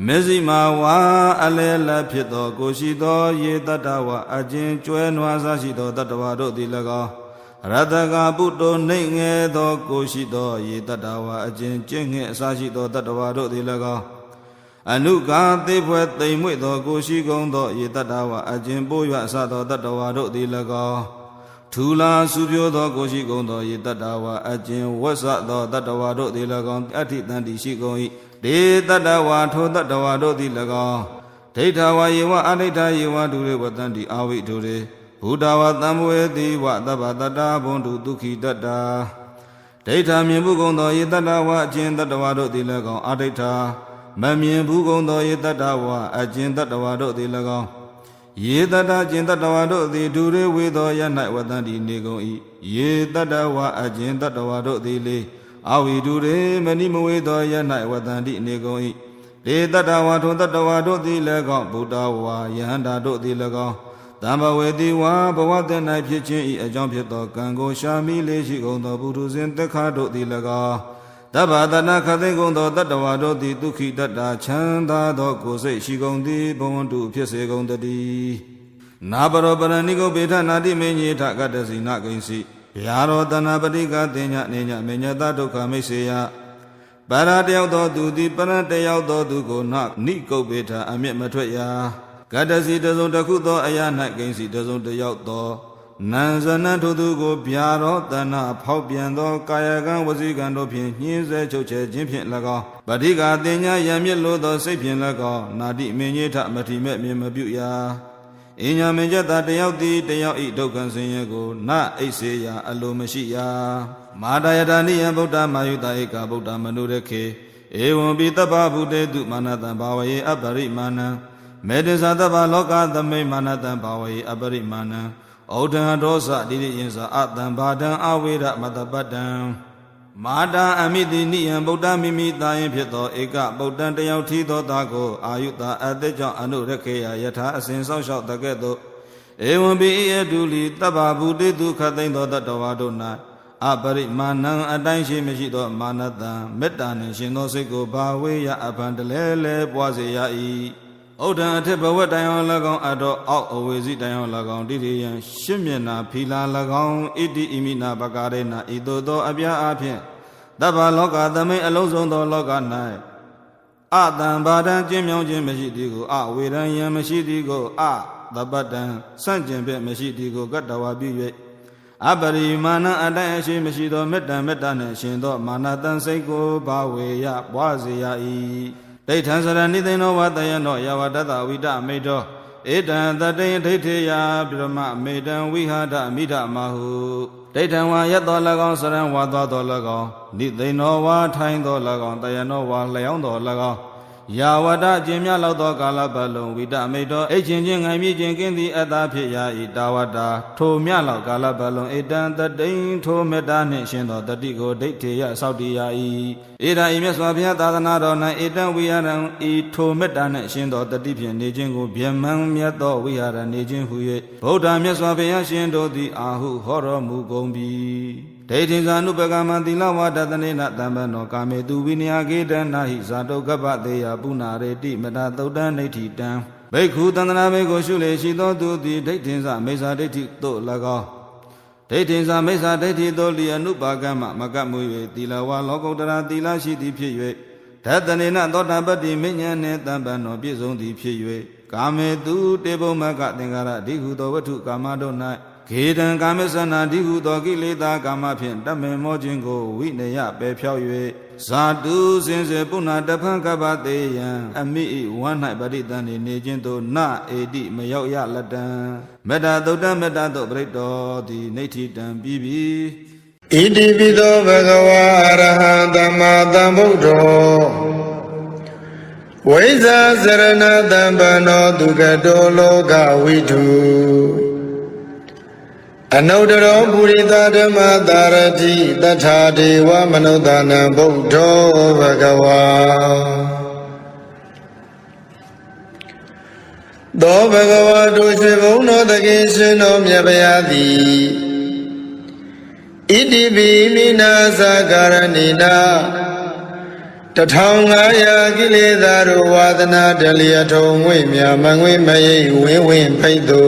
မေဇိမာဝါအလဲလဖြစ်သောကိုရှိသောယေတ္တဝါအကျဉ်ကျွဲနွားသရှိသောတတ္တဝါတို့သည်၎င်းရတကပုတ္တောနှိမ့်ငယ်သောကိုရှိသောယေတ္တဝါအကျဉ်ကျင့်ငယ်အစရှိသောတတ္တဝါတို့သည်၎င်းအနုကာသေဖွယ်တိမ်မွေ့သောကိုရှိကုန်သောယေတ္တဝါအကျဉ်ပိုးရွအစသောတတ္တဝါတို့သည်၎င်းထူလာစုပြိုသောကိုရှိကုန်သောယေတ္တဝါအကျဉ်ဝတ်ဆသောတတ္တဝါတို့သည်၎င်းအဋ္ဌိတန်တိရှိကုန်၏ဒေတတ္တဝါထိုတတ္တဝါတို့သည်၎င်းဒိဋ္ဌဝါယေဝအဋိဋ္ဌယေဝဒုရေဝတန္တိအာဝိဒုရေဘုဒ္ဓဝါသံဝေတိဝသဗ္ဗတတ္တာဘွန်တုဒုက္ခိတတ္တာဒိဋ္ဌမြင်မှုကုန်သောယေတ္တဝါအကျဉ်တတ္တဝါတို့သည်၎င်းအဋိဋ္ဌမမြင်ဘူးကုန်သောယေတ္တဝါအကျဉ်တတ္တဝါတို့သည်၎င်းယေတ္တကျဉ်တတ္တဝါတို့သည်ဒုရေဝေသောယ၌ဝတန္တိနေကုန်၏ယေတ္တဝါအကျဉ်တတ္တဝါတို့သည်လေအဝိဒုရေမဏိမဝေသောယ၌ဝတန္တိနေကုန်၏ဒေတတ္တဝါထိုတတ္တဝါတို့သည်၎င်းဗုဒ္ဓဝါယဟန္တာတို့သည်၎င်း တံဘဝေတိဝါဘဝတ၌ဖြစ်ခြင်းဤအကြောင်းဖြစ်သောကံကိုရှာမိလေးရှိကုန်သောပုထုဇဉ်သက်ခါတို့သည်၎င်းတဗ္ဗတနာခသိကုန်သောတတ္တဝါတို့သည်ဒုက္ခိတတ္တာချမ်းသာသောကိုယ်စိတ်ရှိကုန်သည်ဘဝန္တုဖြစ်စေကုန်တည်းနာဘရောပရဏိကုပေထနာတိမေညေထကတ္တစီနကိဉ္စီဗျာရောတနာပတိကတင်ညနေညမေညတဒုက္ခမိစေယပရတယောက်သောသူသည်ပရတယောက်သောသူကိုနိကုပေထအမျက်မထွက်ရာကတ္တစီတစုံတစ်ခုသောအရာ၌ကိဉ္စီတစုံတစ်ယောက်သောနံဇနထိုသူကိုဗျာရောတနာဖောက်ပြန်သောကာယကံဝစီကံတို့ဖြင့်ညှင်းဆဲချုပ်ချယ်ခြင်းဖြင့်၎င်းပဋိကာတင်ညာယံမြစ်လိုသောစိတ်ဖြင့်၎င်းနာတိမင်းကြီးထမထီမဲ့မြင်မပြုရာအင်ညာမင်းကျက်သာတယောက်သည်တယောက်ဤဒုက္ခဆင်းရဲကိုနအိစေရာအလိုမရှိရာမာတယတာနိယံဗုဒ္ဓမာယုတဧကဗုဒ္ဓမနုရခေဧဝံပိတ္တဗဗုတေတုမာနတံဘာဝယေအပရိမာဏံမေတ္တသတ္တဗလောကသမိမာနတံဘာဝယေအပရိမာဏံဩဒံဒောသတိရိယံသာအတံဘာဒံအဝေရမတပတ္တံမာတာအမိတိနိယံဗုဒ္ဓမိမိသာယင်ဖြစ်သောဧကဗုဒ္ဓံတယောက်ထီသောသားကိုအာယုတာအသက်ကြောင့်အနုရခေယယထာအစဉ်ဆောက်ရှောက်တကဲ့သို့ဧဝံပိဧတုလီတဗ္ဗဗုတေတုခသိမ့်သောတတ္တဝါတို့၌အပရိမာဏံအတိုင်းရှိမရှိသောမာနတံမေတ္တာနှင့်ရှင်သောစိတ်ကိုဘာဝေယအဖန်တလဲလဲပွားစေရ၏ဩဒံအထက်ဘဝတိုင်အောင်၎င်းအတော့အောက်အဝေစီတိုင်အောင်၎င်းတိရိယံရှစ်မျက်နာဖီလာ၎င်းဣတိဣမိနာပကာရေနာဤသို့သောအပြားအဖြင့်တဗ္ဗလောကသမိန်အလုံးစုံသောလောက၌အတံဘာဒံကျင်းမြောင်းခြင်းမရှိသည်ကိုအဝေရံယံမရှိသည်ကိုအသဗ္ဗတံစန့်ကျင်ဘက်မရှိသည်ကိုကတ္တဝါပြု၍အပရိမာဏအတိုင်းအရှိမရှိသောမေတ္တာနှင့်ရှင်သောမာနတံစိတ်ကိုဘာဝေယပွားစေရ၏ဒိဋ္ဌံစရဏိသိဏောဝတယနောယဝတတဝိတမိတောဧတံတတိယဒိဋ္ဌေယပြရမမေတံဝိဟာဒမိဓမဟုဒိဋ္ဌံဝါယတ်တော်၎င်းစရံဝါသွားတော်၎င်းနိသိဏောဝါထိုင်းတော်၎င်းတယနောဝါလျောင်းတော်၎င်းယာဝတကျင်မြလောက်သောကာလပတ်လုံးဝိတမိတောအိတ်ချင်းချင်းငိုင်မြခြင်းကင်းသည်အတ္တဖြစ်ရာဤတာဝတာထိုမြလောက်ကာလပတ်လုံးဧတံတတိန်ထိုမေတ္တာနှင့်ရှင်သောတတိကိုဒိဋ္ဌေယဆောက်တည်ရ၏ဧရာဤမြတ်စွာဘုရားသာသနာတော်၌ဧတံဝိဟာရံဤထိုမေတ္တာနှင့်ရှင်သောတတိဖြင့်နေခြင်းကိုဗျမံမြတ်သောဝိဟာရနေခြင်းဟု၍ဗုဒ္ဓမြတ်စွာဘုရားရှင်တို့သည်အာဟုဟောတော်မူကုန်ပြီဒိဋ္ဌိဇာနုပကမံသီလဝါဒတနေနတမ္ပနောကာမေတုဝိနယကေတနာဟိဇာတုကပ္ပတေယပုဏ္ဏရေတိမတသုတ်တံဒိဋ္ဌိတံဘိက္ခုတန္တနာဘေကိုရှုလေရှိသောသူသည်ဒိဋ္ဌိဇမိစ္ဆာဒိဋ္ဌိသို့၎င်းဒိဋ္ဌိဇမိစ္ဆာဒိဋ္ဌိသို့လျအနုပါကမ္မမကတ်မှု၍သီလဝါလောကုတ္တရာသီလရှိသည်ဖြစ်၍ဓတနေနသောတာပတ္တိမိညာနှင့်တမ္ပနောပြည့်စုံသည်ဖြစ်၍ကာမေတုတေဘုမကသင်္ကာရဒိဟုသောဝတ္ထုကာမတို့၌ခေတံကာမစနာတိဟုသောကိလေသာကာမဖြင့်တမေမောခြင်းကိုဝိနယပယ်ဖြောက်၍ဇာတုစင်စေပုဏ္ဏတဖန်ကပ္ပတေယံအမိဤဝမ်း၌ပရိတန်နေခြင်းသို့နအေတိမရောက်ရလတံမေတ္တာသုတ်တမေတ္တာသို့ပရိတောတိနေဋ္ဌိတံပြီးပြီဣတိပိသောဘဂဝါအရဟံသမ္မာသမ္ဗုဒ္ဓောဝိဇ္ဇာစရဏတံပနောဒုက္ခတောလောကဝိတုအနုတ္တရောပုရိသဓမ္မတာရတိတထာဒေဝမနုဿာနံဗုဒ္ဓောဘဂဝါသောဘဂဝါတို့ရွှေဘုံတော်တခင်ရှင်တော်မြတ်ဗျာသည်ဣတိပိမိနာသကာရဏိနာ1500ကိလေသာတို့ဝါဒနာတလျက်ထုံငွေမြမငွေမရိပ်ဝင်းဝင်းဖိတ်သူ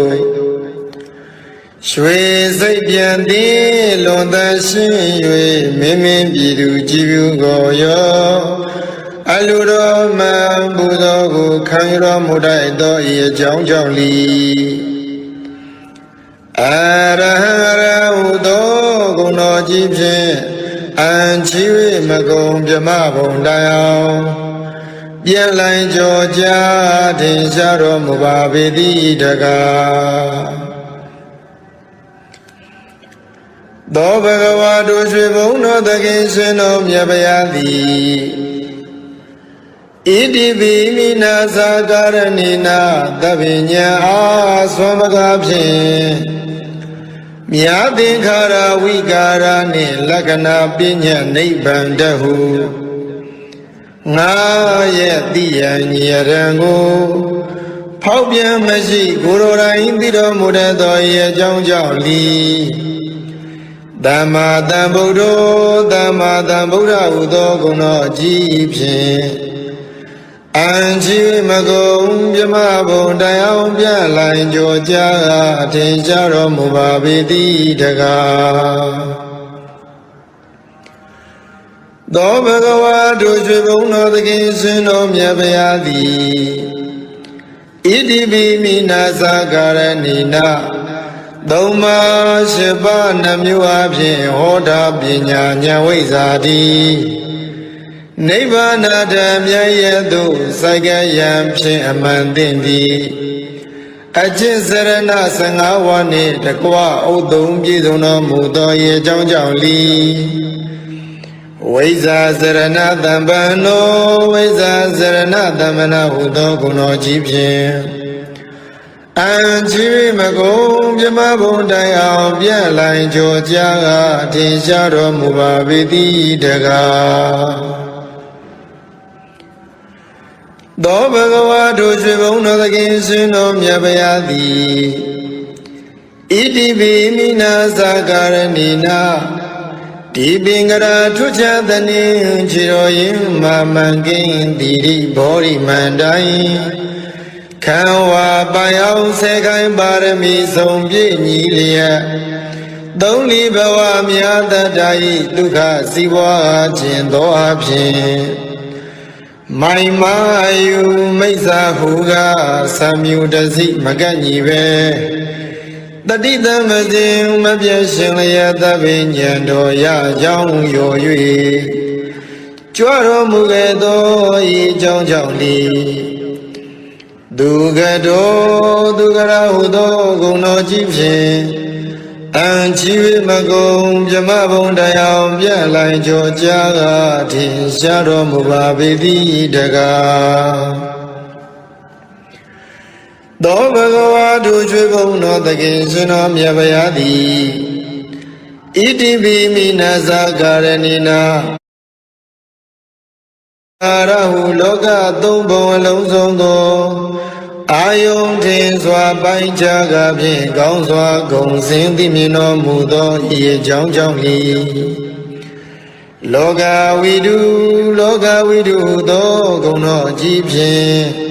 ရွှေစိတ်ပြန်သည်လွန်သရှင်း၍မင်းမင်းပြည်သူကြည်ပြုကိုရောအလူတော်မှန်ပူဇော်ကိုခံရတော်မူတတ်သောဤအကြောင်းကြောင့်လီအရဟံရဟုသောဂုဏတော်ကြီးဖြင့်အံချီ၍မကုံပြမဘုံတိုင်အောင်ပြန်လိုင်းကြောကြထင်ရှားတော်မူပါပေသည်တကားသောဘဂဝါတို့ရွှေဘုံတော်သခင်ရှင်တော်မြတ်ဗျာသည်ဣတိပိမိနာသကာရဏိနာသဗ္ဗညံအားသွမ်းပကားဖြင့်မြာသင်္ခါရဝိကာရနှင့်လက္ခဏာပညာနိဗ္ဗာန်တဟုငါရဲ့တိယံညရံကို ဖောက်ပြန်မရှိကိုယ်တော်တိုင်သိတော်မူတတ်သောဤအကြောင်းကြောင့်လီသမ္မာသမ္ဗုဒ္ဓောသမ္မာသမ္ဗုဒ္ဓဟူသောဂုဏ်တော်အကြီးဖြင့်အံချီမကုံမြမဘုံတရားပြလိုင်ကြောကြားအထင်ရှားတော်မူပါပေတိတကားသောဘဂဝါတို့ရွှေဘုံတော်သခင်ရှင်တော်မြတ်ဗျာသည်ဣတိပိမိနာသကာရဏိနာသုံးပါးရှိပါးနှမျိုးအဖြင့်ဟောတာပညာဉာဏ်ဝိဇ္ဇာတိနိဗ္ဗာန်ဓမ္မရဲ့သို့စိုက်ကယံဖြင့်အမှန်သိသည်အကျင့်စရဏ15ဝါးနှင့်တကွဥသုံးပြည့်စုံတော်မူသော၏အကြောင်းကြောင့်လီဝိဇ္ဇာစရဏတမ္ပန္နောဝိဇ္ဇာစရဏတမ္ပနာဟုသောဂုဏ်တော်ကြီးဖြင့်အံချီမကုံမြမဘုံတိုင်အောင်ပြန့်လိုင်ကြောကြားအထင်ရှားတော်မူပါပေတိတကားသောဘဂဝါတို့ရွှေဘုံတော်သခင်ရှင်တော်မြတ်ဗျာသည်ဣတိပိမိနာသကာရဏိနာဒီပင်ကရာထွချသနေခြေတော်ရင်မာမန်ကင်းတိရိဘောရိမန္တိုင်ခံဝါပိုင်အောင်ဆယ်ခိုင်ပါရမီဆုံးပြည့်ညီလျက်သုံးလီဘဝမြတ်တတ္တဤဒုက္ခစီးပွားခြင်းသောအဖြစ်မိုင်မာယုမိစ္ဆာဟုကသံမြူတစိမကန့်ညီပဲတတိတမဇင်မပြည့်ရှင်လျက်သဗ္ဗညံတော်ရကြောင်းရော်၍ကြွတော်မူခဲ့သောဤကြောင်းကြောင့်လီဒုက္ခတောဒုက္ခရဟုသောဂုဏ်တော်ကြီးဖြင့်အံချီမကုံမြမဘုံတရားပြန့်လိုင်ကြောကြားကထင်ရှားတော်မူပါပေတိတကားသောဘဂဝါတို့ရွှေဘုံတော်သခင်ရှင်တော်မြတ်ဗျာသည်ဣတိပိမိနာသကာရဏိနာအာရဟုလောကသုံးဘုံအလုံးစုံသောအာယုန်ထင်စွာပိုင်းခြားကဖြင့်ကောင်းစွာဂုံစင်သိမြင်တော်မူသောဤအကြောင်းကြောင့်လီလောကဝိတုသောဂုဏ်တော်အကြီးဖြင့်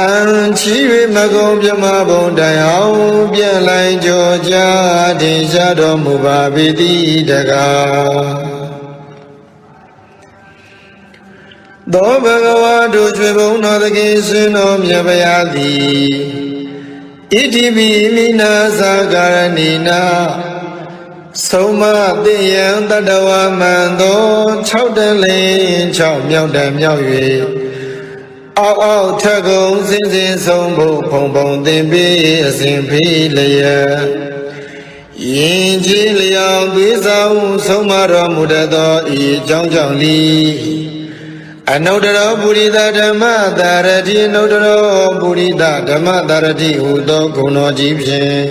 အံချီ၍မကုံမြမဘုံတိုင်အောင်ပြန့်လိုင်ကြောကြားထင်ရှားတော်မူပါပေတိတကားသောဘဂဝါတို့ရွှေဘုံတော်သခင်ရှင်တော်မြတ်ဗျာသည်ဣတိပိမိနာသကာရဏိနာဆုံးမသိယံတတဝမန္တော6တလင်း6မြောက်တမြောက်၍အောက်ထကုံစင်စင်ဆုံးဖို့ဖုံဖုံသင်ပေးအစဉ်ဖေးလျက်ယင်ကြီးလျောင်သွေးဆောင်ဆုံးမတော်မူတတ်သောဤအကြောင်းကြောင့်လီအနုတ္တရောပုရိသဓမ္မတာရတိအနုတ္တရောပုရိသဓမ္မတာရတိဟူသောဂုဏ်တော်ကြီးဖြင့်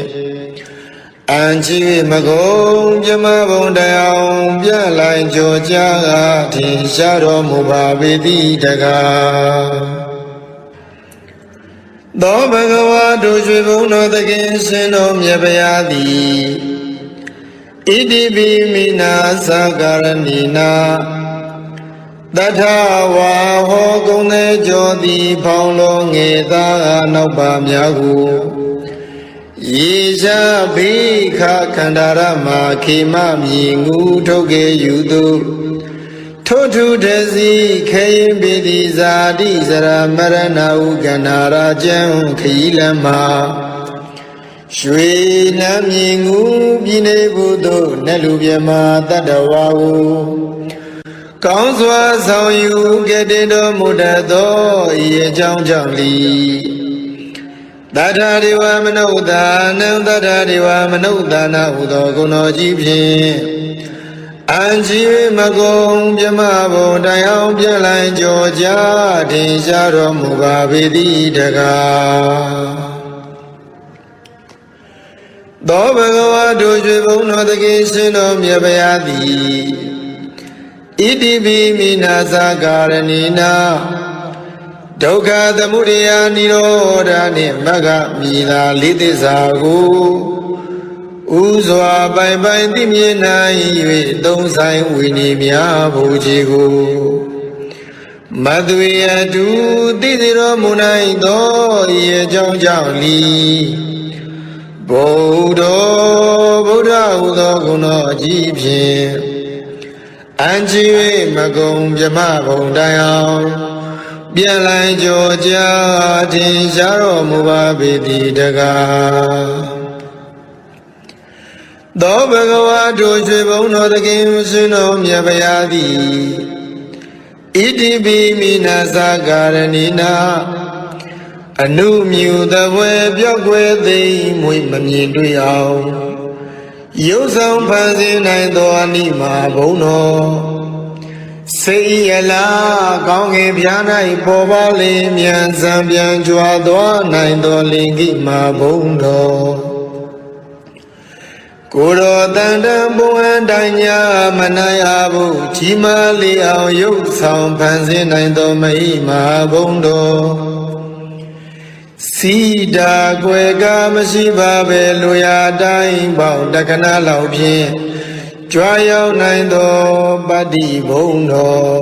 အံချီမကုံမြမဘုံတရားပြန့်လိုင်ကြောကြားအထင်ရှားတော်မူပါပေတိတကားသောဘဂဝါတို့ရွှေဘုံတော်သခင်ရှင်တော်မြတ်ဗျာသည်ဣတိပိမိနာသကာရဏိနာတထဝါဟောကုံသေးကြောသည်ဖောင်းလုံးငယ်သားနောက်ပါများကိုယေရှာဘိခခန္ဓာရမခေမမြည်ငူထုတ်ကေယူသူထို့ထုတစီခေယပိတိဇာတိစရမရဏဟုကန္နာရာကျံခရီးလမ်းမှာရွှေနမ်းမြည်ငူပြည်နေဘူးသို့နတ်လူပြမတတ္တဝါကိုကောင်းစွာဆောင်ယူကဲ့တင်တော်မူတတ်သောဤအကြောင်းကြောင့်လီတထာဒေဝမနုဿာနံတထာဒေဝမနုဿာနာဟုသောဂုဏ်တော်ကြီးဖြင့်အံချီမကုံမြမဘုံတိုင်အောင်ပြန့်လိုင်ကြောကြားထင်ရှားတော်မူပါပေတိတကားသောဘဂဝါတို့ရွှေဘုံတော်သခင်ရှင်တော်မြတ်ဗျာသည်ဣတိပိမိနာသကာရဏိနာ ဒုက္ခသမုဒယနိရောဓနှင့်မဂ္ဂမိသာလေးသစ္စာကိုဥစွာပိုင်ပိုင်သိမြင်နိုင်၍သုံးဆိုင်ဝိနည်းများဘုရားကိုမသွေအတူသိစေတော်မူနိုင်သောဤအကြောင်းကြောင့်လီဗုဒ္ဓဟူသောဂုဏတော်အကြီးဖြင့်အံ့ကြည်၍မကုံမြမဘုံတိုင်အောင်ပြန်လိုက်ကြောကြထင်ရှားတော်မူပါပေသည်တကားသောဘဂဝါတို့ရွှေဘုံတော်သခင်ရှင်တော်မြတ်ဗျာသည်ဣတိပိမိနာသကာရဏိနာအနုမြူသဘွယ်ပြောက်ွယ်သိမွေမမြင်တွေ့အောင်ရုပ်ဆောင်ဖန်ဆင်းနိုင်သောအနိမာဘုံတော်စေရလာကောင်းကင်ပြား၌ပေါ်ပါလေမြန်စံပြန်ကြွားသွားနိုင်သောလင်္ကိမာဘုံတော်ကိုယ်တော်တန်တန်ဘုံအတိုင်းညာမနိုင်အားဘူးကြီးမားလေအောင်ရုပ်ဆောင်ဖန်ဆင်းနိုင်သောမဟိမာဘုံတော်စီတာကွယ်ကမရှိပါပဲလူရာတိုင်းပေါင်းတက္ကနာလောက်ဖြင့်ကြွားရောက်နိုင်သောပတ္တိဘုံတော်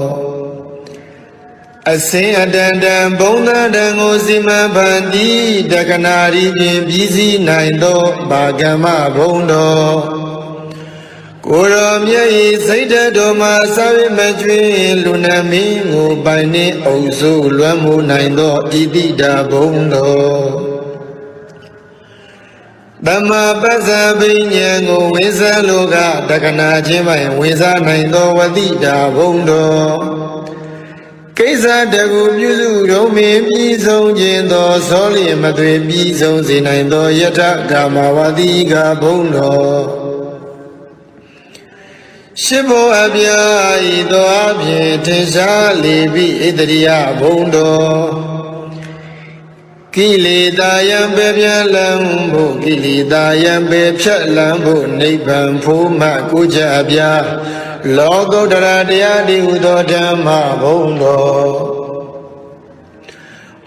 အစင်အတန်တန်ဘုံသာတန်ကိုစီမံဖန်တီးတက္ကနာရီဖြင့်ပြီးစီးနိုင်သောဘာကမ္မဘုံတော်ကိုယ်တော်မြတ်၏စိတ်ဓာတ်တော်မှာစာဝိမကျွင်းလူနာမင်းကိုပိုင်နှင့်အုပ်စိုးလွှမ်းမိုးနိုင်သောဣတိတာဘုံတော်သမ္မာပစ္စဗိညာဉ်ကိုဝိဇ္ဇလောကတက္ကနာချင်းပိုင်ဝိဇ္ဇနိုင်သောဝတိတာဘုံတော်ကိစ္စတကူပြုစုတော်မင်းပြီးဆုံးခြင်းသောသောလျင်မသွေပြီးဆုံးစေနိုင်သောယထကာမဝတိကဘုံတော်ရှိဘောအပြာဤသောအဖြင့်ထင်ရှားလေပြီဣတရိယဘုံတော်ကိလေသာယံပေပြလံဖို့ကိလေသာယံပေဖြတ်လံဖို့နိဗ္ဗာန်ဖို့မှကိုကြအပြာလောကုတ္တရာတရားဒီဟုသောဓမ္မဘုံတော်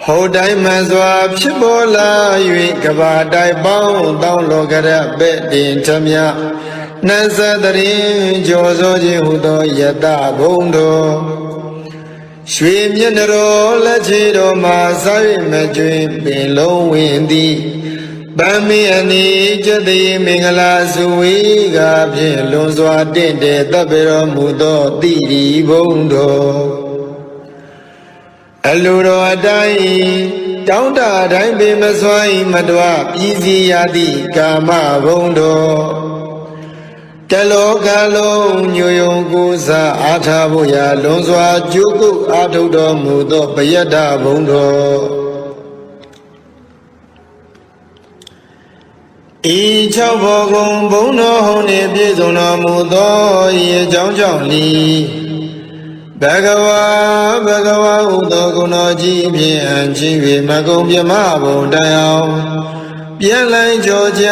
ဟောတိုင်းမှန်စွာဖြစ်ပေါ်လာ၍ကဘာတိုင်းပေါင်းတောင်းလောကရပဲ့တင်ထမြနတ်သတရင်ကြောစောခြင်းဟုသောယတဘုံတော်ရွှေမျက်နှာတော်လက်ချေတော်မှာစာ၍မကျွင်ပင်လုံးဝင်သည်ဗမ္မေအနိကျတိမင်္ဂလာစုဝေကဖြင့်လွန်စွာတင့်တယ်တပ်ပေတော်မူသောတိရိဘုံတော်အလိုတော်အတိုင်းတောင်းတတိုင်းပင်မစွာမတွားပြည်စီရသည့်ကာမဘုံတော်တလောကလုံးညိုယုံကိုးစားအားထားဖို့ရာလွန်စွာကြိုးကုပ်အားထုတ်တော်မူသောပယတ္တဘုံတော်ဤ၆ဘောကုံဘုံတော်ဟုန်နှင့်ပြည့်စုံတော်မူသောဤအကြောင်းကြောင့်လီဘဂဝါဟူသောဂုဏတော်ကြီးဖြင့်အံ့ကြည်၍မကုံပြမဘုံတိုင်အောင်ပြန်လိုက်ကြောကြ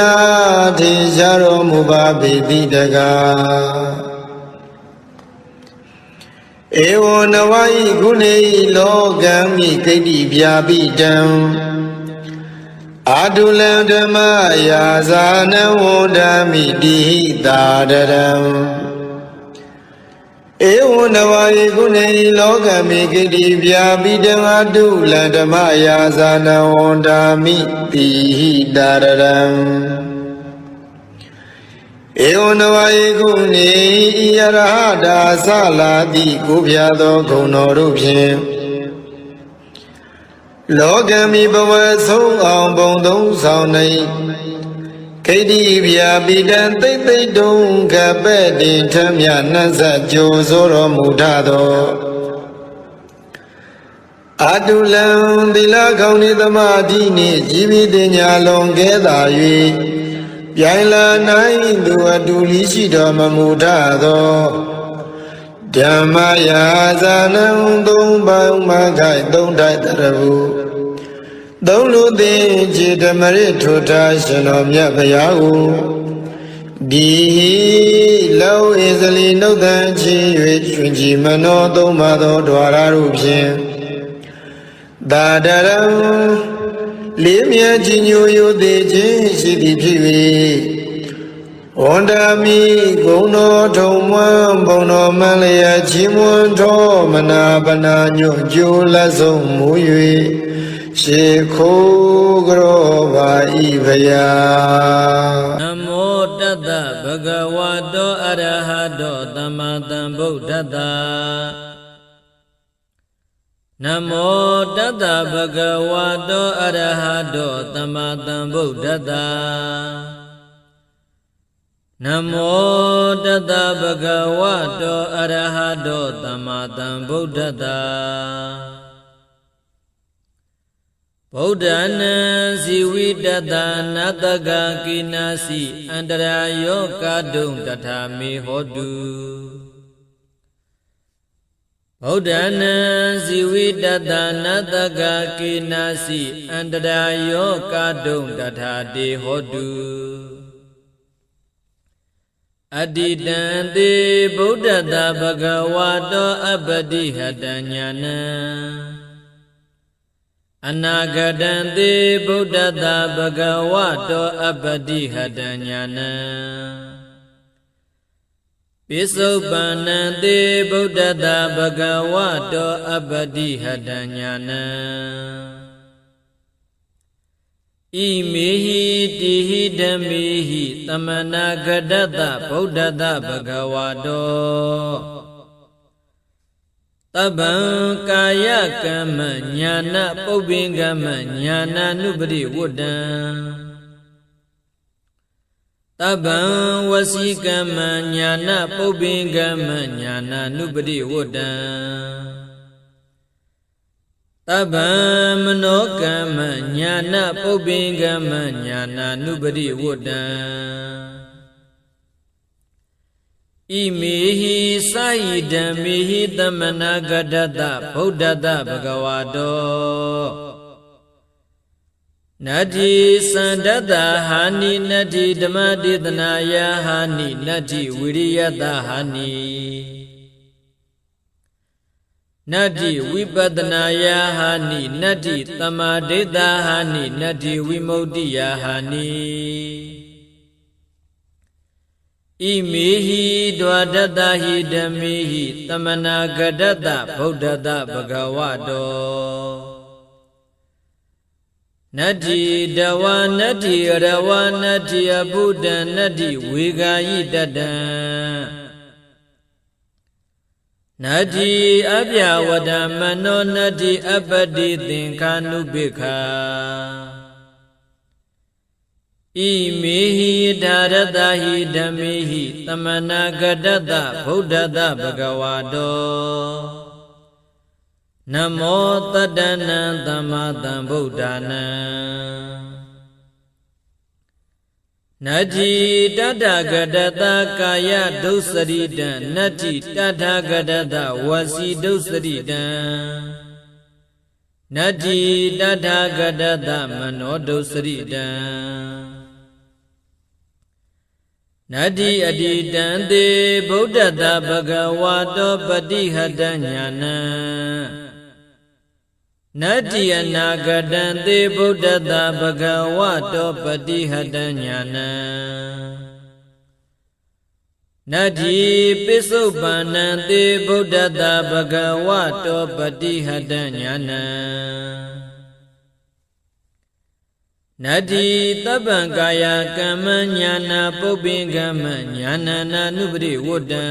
ထင်ရှားတော်မူပါပေသည်တကားဧဝံနဝဤကုဏေလောကံမိကိတ္တိဗျာပိတံအာတုလံဓမ္မယာဇာနဝန္ဒမိတိဟိတာတရံဧဝံနဝဤကုဏေလောကံမိကိတ္တိဗျာပိတံအာတုလံဓမ္မယာဇာနဝန္ဒမိတိဟိတာရံဧဝံနဝဤကုဏေဤယရဟတာသလာတိကိုပြသောဂုဏတော်တို့ဖြင့်လောကမိဘဝဆုံးအောင်ဘုံသုံးဆောင်နေခိတိဗျာပိတံသိမ့်သိမ့်တုံကပဲ့တင်ထမြနှံ့ဆက်ကြိုဆိုတော်မူထသောအာတုလံသီလကောင်းဤသမာဓိနှင့်ជីវិတညာလွန်ကဲသာ၍ပြိုင်လာနိုင်သူအတူလီရှိတော်မမူထသောဓမ္မယာဇာနံသုံးပေါင်းမခိုင်သုံးတိုက်တရဟုသုံးလူသည်ခြေဓမ္မရထိုထားရှင်တော်မြတ်ဘုရားကိုဒီလောဣဇလီနှုတ်တန်ချီ၍ရှင်ကြည်မနောသုံးပါသောဓဝါရတို့ဖြင့် သာဒရံလေးမြတ်ကြီးညိုယိုသေးခြင်းရှိသည်ဖြစ်၍ဝန္ဒာမိဂုဏတော်ထုံမွန်းဘုံတော်မန်လျက်ချီးမွမ်းတော်မနာပနာညွတ်ကြိုးလက်ဆုံးမူ၍ရှေခိုးကြောပါဤဖယာနမောတတ္တဗဂဝတောအရဟတောသမ္မာသမ္ဗုဒ္ဓတ္တနမောတတ္တဗဂဝတောအရဟတောသမ္မာသမ္ဗုဒ္ဓတ္တနမောတတ္တဗဂဝတောအရဟတောသမ္မာသမ္ဗုဒ္ဓတ္တဗုဒ္ဓနာဇီဝိတတနတကကိနာစီအန္တရာယောကာဒုံတထာမေဟောတုဗုဒ္ဓနာဇီဝိတတနတကကိနာစီအန္တရာယောကာဒုံတထာတေဟောတုအတ္တိတံတေဗုဒ္ဓတဗဂဝတောအပ္ပတိဟတညာနံအနာဂတံတေဗုဒ္ဓတဗဂဝတောအပ္ပတိဟတညာနံပိစုပန္နံတေဗုဒ္ဓတဗဂဝတောအပ္ပတိဟတညာနံဣမေဟိတိဟိဓမ္မေဟိသမနာဂတတဗုဒ္ဓတဗဂဝတောတဗ္ဗံကာယကမ္မညာနာပုပ္ပင်ကမ္မညာနာနုပရိဝတ္တံတဗ္ဗံဝစီကမ္မညာနာပုပ္ပင်ကမ္မညာနာနုပရိဝတ္တံတဗ္ဗံမနောကမ္မညာနာပုပ္ပင်ကမ္မညာနာနုပရိဝတ္တံဣမေဟိသာယိဓမ္မေဟိသမနာဂတတဗုဒ္ဓတဗဂဝတောနတ္တိသန္တတဟာနိနတ္တိဓမ္မဒေသနာယဟာနိနတ္တိဝိရိယတဟာနိနတ္တိဝိပဿနာယဟာနိနတ္တိသမာဓိတဟာနိနတ္တိဝိမု ക്തി ယဟာနိဣမေဟိဒွါဒတဟိဓမ္မေဟိသမနာဂတတဗုဒ္ဓတဗဂဝတောနတ္တိတဝါနတ္တိရဝါနတ္တိအဘုဒ္ဓနတ္တိဝေဂာယိတတံနတ္တိအပြဝဒမနောနတ္တိအပတိသင်္ခာနုပိခာဣမေဟိဒါရတဟိဓမ္မေဟိသမနာဂတတဗုဒ္ဓတဗဂဝတောနမောတတ္တနံသမ္မာသမ္ဗုဒ္ဓနာနတ္တိတတ္တဂတတကာယဒုစရိတံနတ္တိတတ္ထဂတတဝစီဒုစရိတံနတ္တိတတ္ထဂတတမနောဒုစရိတံနတ္တိအတိတံတေဗုဒ္ဓတဗဂဝတောပတိဟတညာနံနတ္တိအနာဂတံတေဗုဒ္ဓတဗဂဝတောပတိဟတညာနံနတ္တိပိစုပန္နံတေဗုဒ္ဓတဗဂဝတောပတိဟတညာနံနတ္တိတပ္ပံကာယကမ္မညာနာပုပ္ပင်ကမ္မညာနာနာနုပရိဝတ္တံ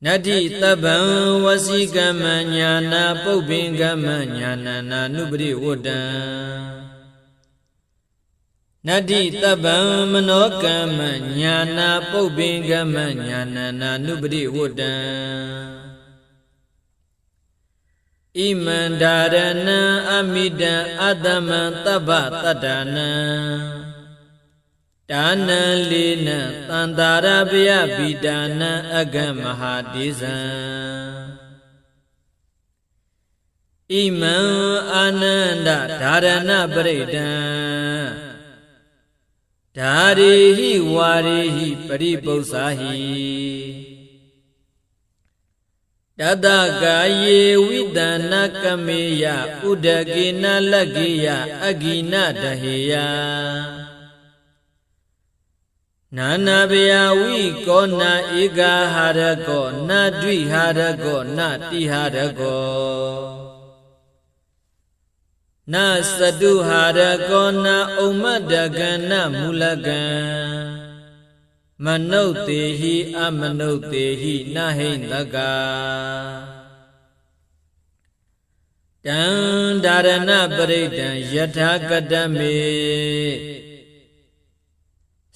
နတ္တိတပ္ပံဝစီကမ္မညာနာပုပ္ပင်ကမ္မညာနာနာနုပရိဝတ္တံနတ္တိတပ္ပံမနောကမ္မညာနာပုပ္ပင်ကမ္မညာနာနာနုပရိဝတ္တံဣမန္ဒာရဏံအမိတံအတ္တမံတဗ္ဗတတ္တနံဒါနံလေးနံသန္တာရပယဗိဒါနံအဂမဟာတိဇံဣမံအာနန္ဒဓာရဏပရိဒံဓာရေဟိဝါရေဟိပရိပု္ပ္ပာဟိတ တတကာယေဝိတနာကမေယဥဒကေနလကေယအဂိနတဟေယနာနာဘယဝိကောနာဧကဟာရကောနာဒွိဟာရကောနာတိဟာရကောနာစတုဟာရကောနာဥမ္မတကနာမူလကံမနုဿေဟိအမနုဿေဟိနဟိန္တကတံဒါရဏပရိဒံယထာကတမေ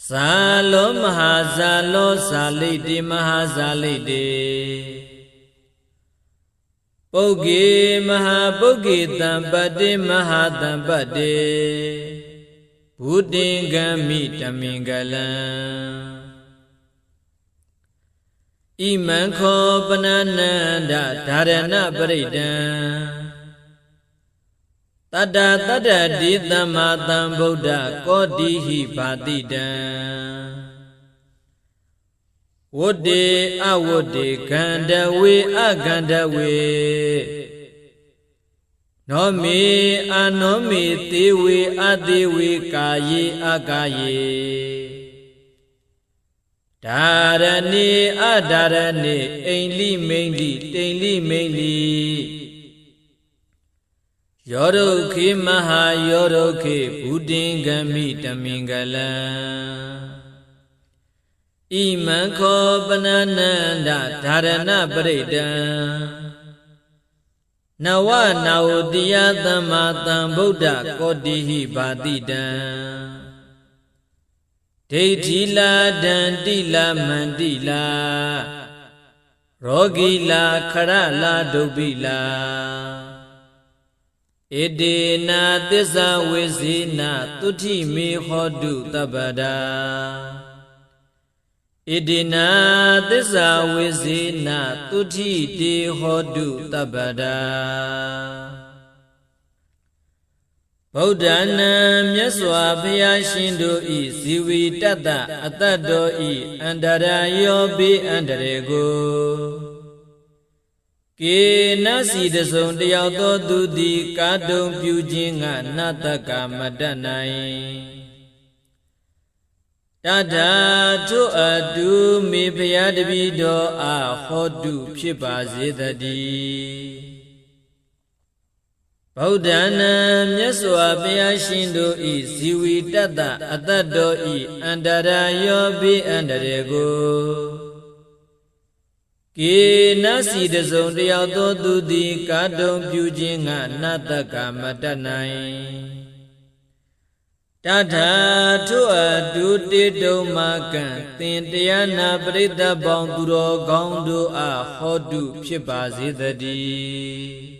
ဇာလောမဟာဇာလောဇာလိတိမဟာဇာလိတိပုဂ္ဂေမဟာပုဂ္ဂေတံပတ္တိမဟာတံပတ္တိဘုဒ္ဓင်္ဂမိတမင်္ဂလံဣမံခောပနနန္ဒဒါရဏပရိဒံတတ္တတတ္တတိသမ္မာသမ္ဗုဒ္ဓကောတိဟိဘာတိတံဝတ္တေအဝတ္တေခန္ဓဝေအခန္ဓဝေနောမေအနောမေသေဝေအသေးဝေကာယေအကာယေဒါရဏေအဒါရဏေအိန္လိမိန္လိတိန္လိမိန္လိယောရုခေမဟာယောရုခေဘုဒ္ဓင်္ဂမိတမင်္ဂလံဣမံခောပနနန္ဒဒါရဏပရိဒံနဝနာဝတိယသမ္မာသမ္ဗုဒ္ဓကောတိဟိဘာတိတံဒိဋ္ဌိလာဒန္တိလာမန္တိလာရောဂီလာခရလာဒုဗ္ဗိလာဣတေနာသစ္စာဝိဇေနသုတိမေဟောတုတပ္ပဒာဣတေနာသစ္စာဝိဇေနသုတိတေဟောတုတပ္ပဒာဗုဒ္ဓနာမြတ်စွာဘုရားရှင်တို့ဤဇီဝီတတ္တအတ္တတော်ဤအန္တရာယောဘေးအန္တရေကိုကေနစီတစုံတယောက်သောသူသည်ကာတုံပြုခြင်းကနတ္တကမတတ်နိုင်တထာထုအတုမေဘုရားတပည့်တော်အားဟောတုဖြစ်ပါစေတည်းဗုဒ္ဓနာမြတ်စွာဘုရားရှင်တို့ဤဇီဝီတတ္တအတ္တတော်ဤအန္တရာယောဘေးအန္တရေကိုကေနစီတစုံတယောက်သောသူသည်ကာတုံပြုခြင်းကနတ္တကမတတ်နိုင်တထာထုအတုတေတုံမကံသင်တရားနာပရိသတ်ပေါင်းသူတော်ကောင်းတို့အားဟောတုဖြစ်ပါစေတည်း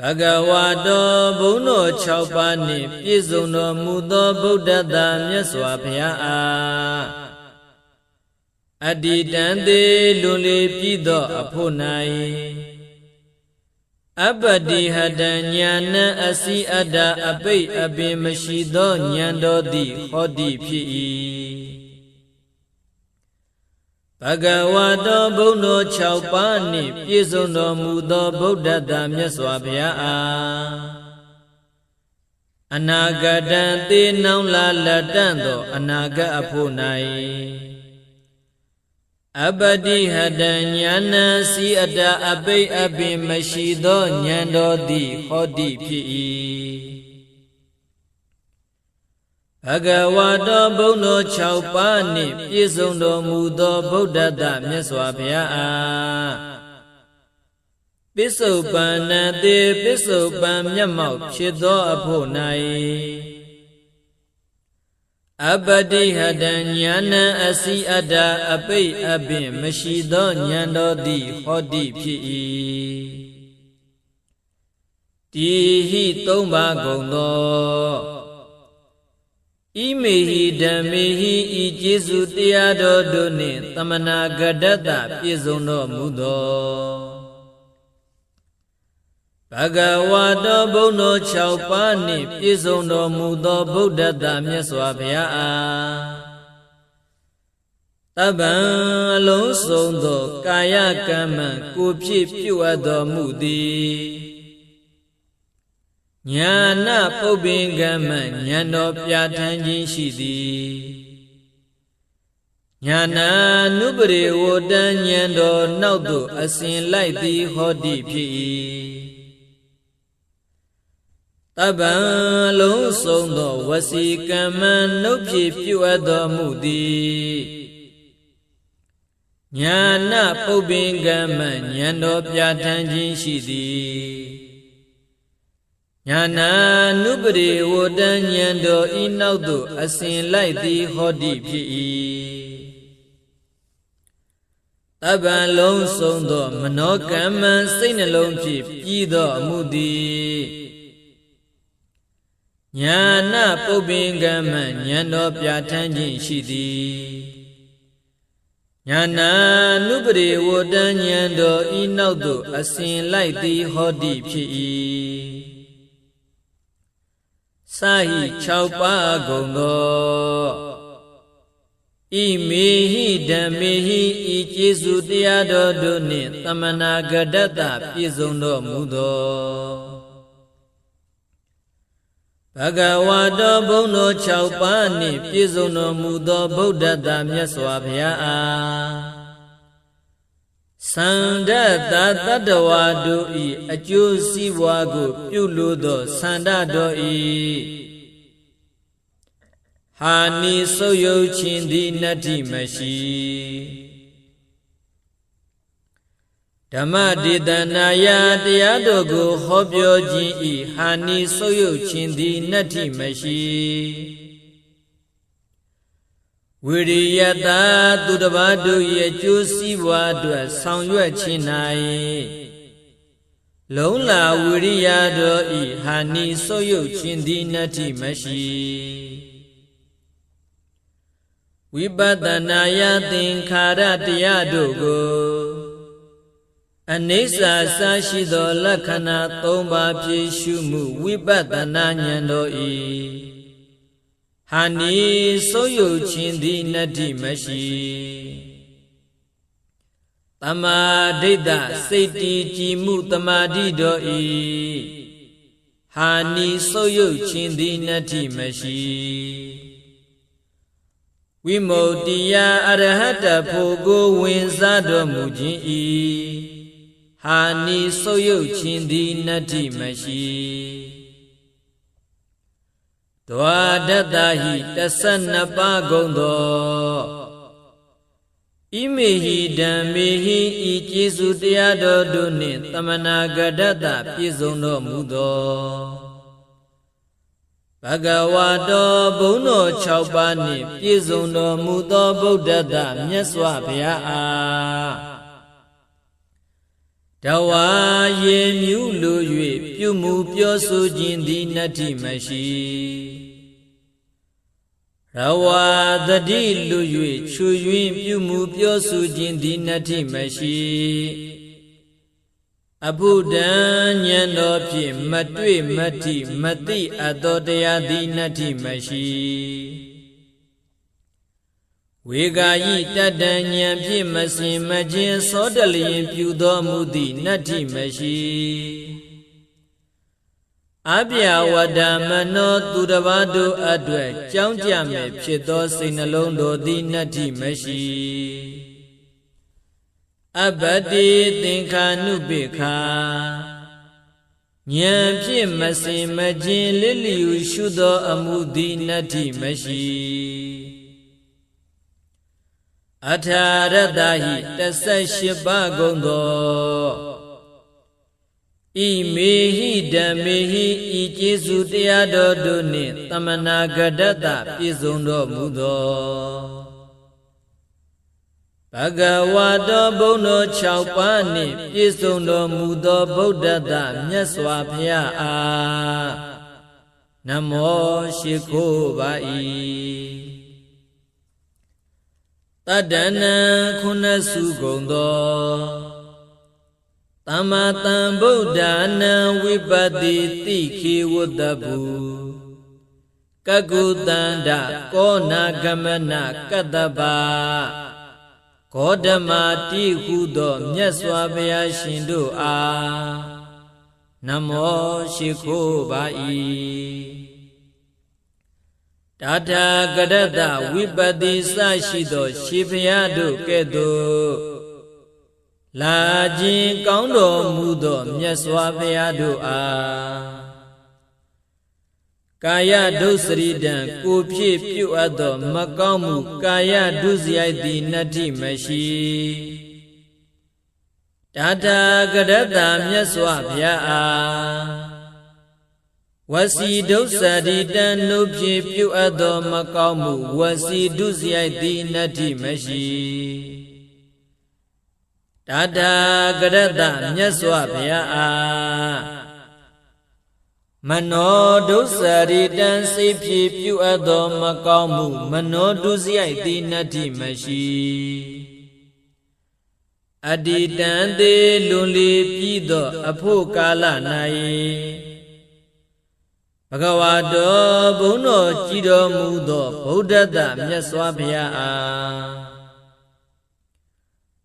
ဘဂဝါတော်ဘုန်းတော်6ပါးနှင့်ပြည့်စုံတော်မူသောဗုဒ္ဓသာမြတ်စွာဘုရားအားအတ္တိတံသေးလွန်လေပြည့်သောအဖို့၌အပတိဟတံညာဏအစီအတ္တအပိတ်အပင်မရှိသောဉာဏ်တော်သည်ဟောတိဖြစ်၏ဘဂဝါတော်ဘုန်းတော်6ပါးနှင့်ပြည့်စုံတော်မူသောဗုဒ္ဓသာမြတ်စွာဘုရားအားအနာဂတံသေနောင်လာလက်တန့်သောအနာဂတ်အဖို့၌အပတိဟတံညာဏစီအတ္တအပိတ်အပင်မရှိသောဉာဏ်တော်သည်ဟောတိဖြစ်၏ဘဂဝါတော်ဘုန်းတော်6ပါးနှင့်ပြည့်စုံတော်မူသောဗုဒ္ဓသာမြတ်စွာဘုရားအားပစ္စုပန်နတေပစ္စုပန်မျက်မှောက်ဖြစ်သောအဖို့၌အပတိဟတံညာဏအစီအတ္တအပိတ်အပင်မရှိသောဉာဏ်တော်သည်ဟောတိဖြစ်၏တိဟိသုံးပါးကုန်သောဣမေဟိဓမ္မေဟိဤကျေးဇူးတရားတော်တို့နှင့်သမနာဂတ္တပြည့်စုံတော်မူသောဘဂဝါတော်ဘုန်းတော်6ပါးနှင့်ပြည့်စုံတော်မူသောဗုဒ္ဓသာမြတ်စွာဘုရားအားတ တပံအလုံးစုံသောကာယကမ္မကိုဖြစ်ပြုအပ်တော်မူသည်ညာနာပုပ္ပင်ကမ္မဉာဏ်တော်ပြဋ္ဌာန်းခြင်းရှိသည်ညာနာနုပရိဝတ္တဉာဏ်တော်နောက်သို့အစဉ်လိုက်သည်ဟောတိဖြစ်၏တပံလုံးစုံသောဝစီကမ္မနှုတ်ဖြစ်ပြုအပ်တော်မူသည်ညာနာပုပ္ပင်ကမ္မဉာဏ်တော်ပြဋ္ဌာန်းခြင်းရှိသည်ညာနာနုပရိဝတ္တဉာဏ်တော်ဤနောက်သို့အစဉ်လိုက်သည်ဟောတိဖြစ်၏တပ္ပံလုံးစုံသောမနောကမ္မစိတ်နှလုံးဖြင့်ပြီးသောအမှုသည်ညာနာပုပ္ပင်ကမ္မဉာဏ်တော်ပြဋ္ဌာန်းခြင်းရှိသည်ညာနာနုပရိဝတ္တဉာဏ်တော်ဤနောက်သို့အစဉ်လိုက်သည်ဟောတိဖြစ်၏စာဟိ6ပါးကုန်သောဣမေဟိဓမ္မေဟိဤကျေစုတရားတော်တို့နှင့်သမနာဂတ္တပြည့်စုံတော်မူသောဘဂဝါတော်ဘုန်းတော်6ပါးနှင့်ပြည့်စုံတော်မူသောဗုဒ္ဓတမြတ်စွာဘုရားအားသန္ဓတတတ္တဝါတို့ဤအကျိုးစီးပွားကိုပြုလိုသောသန္ဓတော်ဤဟာနိဆုတ်ယုတ်ခြင်းသည်နတ္တိမရှိဓမ္မဒေသနာယတရားတော်ကိုဟောပြောခြင်းဤဟာနိဆုတ်ယုတ်ခြင်းသည်နတ္တိမရှိဝိရိယတာသူတစ်ပါးတို့၏အကျိုးစီးပွားအတွက်ဆောင်ရွက်ခြင်း၌လုံးလာဝိရိယတော်ဤဟာနိဆုတ်ယုတ်ခြင်းသည်နတ္တိမရှိဝိပဿနာယသင်္ခါရတရားတို့ကိုအနိစ္စစရှိသောလက္ခဏာ3ပါးဖြည့်ရှုမှုဝိပဿနာဉာဏ်တော်ဤဟာနိဆုတ်ယုတ်ခြင်းသည်နတ္တိမရှိတမာဒိဋ္ဌစိတ်တည်ကြည်မှုတမာတိတော်ဤဟာနိဆုတ်ယုတ်ခြင်းသည်နတ္တိမရှိဝိမု ക്തി ယအရဟတဖို့ကိုဝင်စားတော်မူခြင်းဤဟာနိဆုတ်ယုတ်ခြင်းသည်နတ္တိမရှိဒွါဒတ္တဟိ12ပါးကုန်သောဣမေဟိဓမ္မေဟိဤကျေစုတရားတော်တို့နှင့်သမနာဂတ္တပြည့်စုံတော်မူသောဘဂဝါတော်ဘုန်းတော်6ပါးနှင့်ပြည့်စုံတော်မူသောဗုဒ္ဓတမြတ်စွာဘုရားအားတဝါရေမြူးလို၍ပြုမှုပြောဆိုခြင်းသည်နတ္တိမရှိရဝါတတိလူ၍ချွယွင်းပြုမှုပြောဆိုခြင်းသည်နတ္တိမရှိအဘုဒ္ဓံဉာဏ်တော်ဖြင့်မတွေ့မထိမသိအပ်သောတရားသည်နတ္တိမရှိဝေဂာယိတတ္တဉာဏ်ဖြင့်မစင်မခြင်းသောတလျင်ပြုတော်မူသည့်နတ္တိမရှိအပြဝတ္တမနောသူတစ်ပါးတို့အတွက်ကြောင်းကြမဲ့ဖြစ်သောစိတ်နှလုံးတော်သည်နတ္တိမရှိအပတိသင်္ခာနုပိခာဉာဏ်ဖြင့်မစင်မခြင်းလစ်လျူရှုသောအမှုသည်နတ္တိမရှိအထာရတ္တဟိ18ပါးကုန်သောဣမေဟိဓမ္မေဟိဤကျေစုတရားတော်တို့နှင့်သမနာဂတ္တပြည့်စုံတော်မူသောဘဂဝါတော်ဘုန်းတော်6ပါးနှင့်ပြည့်စုံတော်မူသောဗုဒ္ဓတမြတ်စွာဘုရားအားနမောရှိခိုးပါ၏တတ္တနံခုနစုကုန်သောသမ္မာသမ္ဗုဒ္ဓနာဝိပတိတိခေဝတ္တပုကကုတန္တကောနာဂမနကတ္တပ ဂေါတမတိဟုသောမြတ်စွာဘုရားရှင်တို့အားနမောရှိခိုးပါ၏တာထာဂရတဝိပတိစရှိသောရှင်ဘုရားတို့ကဲ့သို့လာခြင်းကောင်းတော်မူသောမြတ်စွာဘုရားတို့အားကာယဒုစရိတံကိုဖြည့်ပြုအပ်သောမကောင်းမှုကာယဒုစရိုက်သည်နတ္ထိမရှိတာထာဂရတမြတ်စွာဘုရားအားဝစီဒုစရိတံနှုတ်ဖြည့်ပြုအပ်သောမကောင်းမှုဝစီဒုစရိုက်သည်နတ္ထိမရှိတာထာဂရတမြတ်စွာဘုရားအားမနောဒုစရိတံစိတ်ဖြည့်ပြုအပ်သောမကောင်းမှုမနောဒုစရိုက်သည်နတ္ထိမရှိအတ္တိတံသေးလွန်လေပြီးသောအဖို့ကာလ၌ဘဂဝါတော်ဘုန်းတော်ကြည်တော်မူသောဗုဒ္ဓတမြတ်စွာဘုရားအား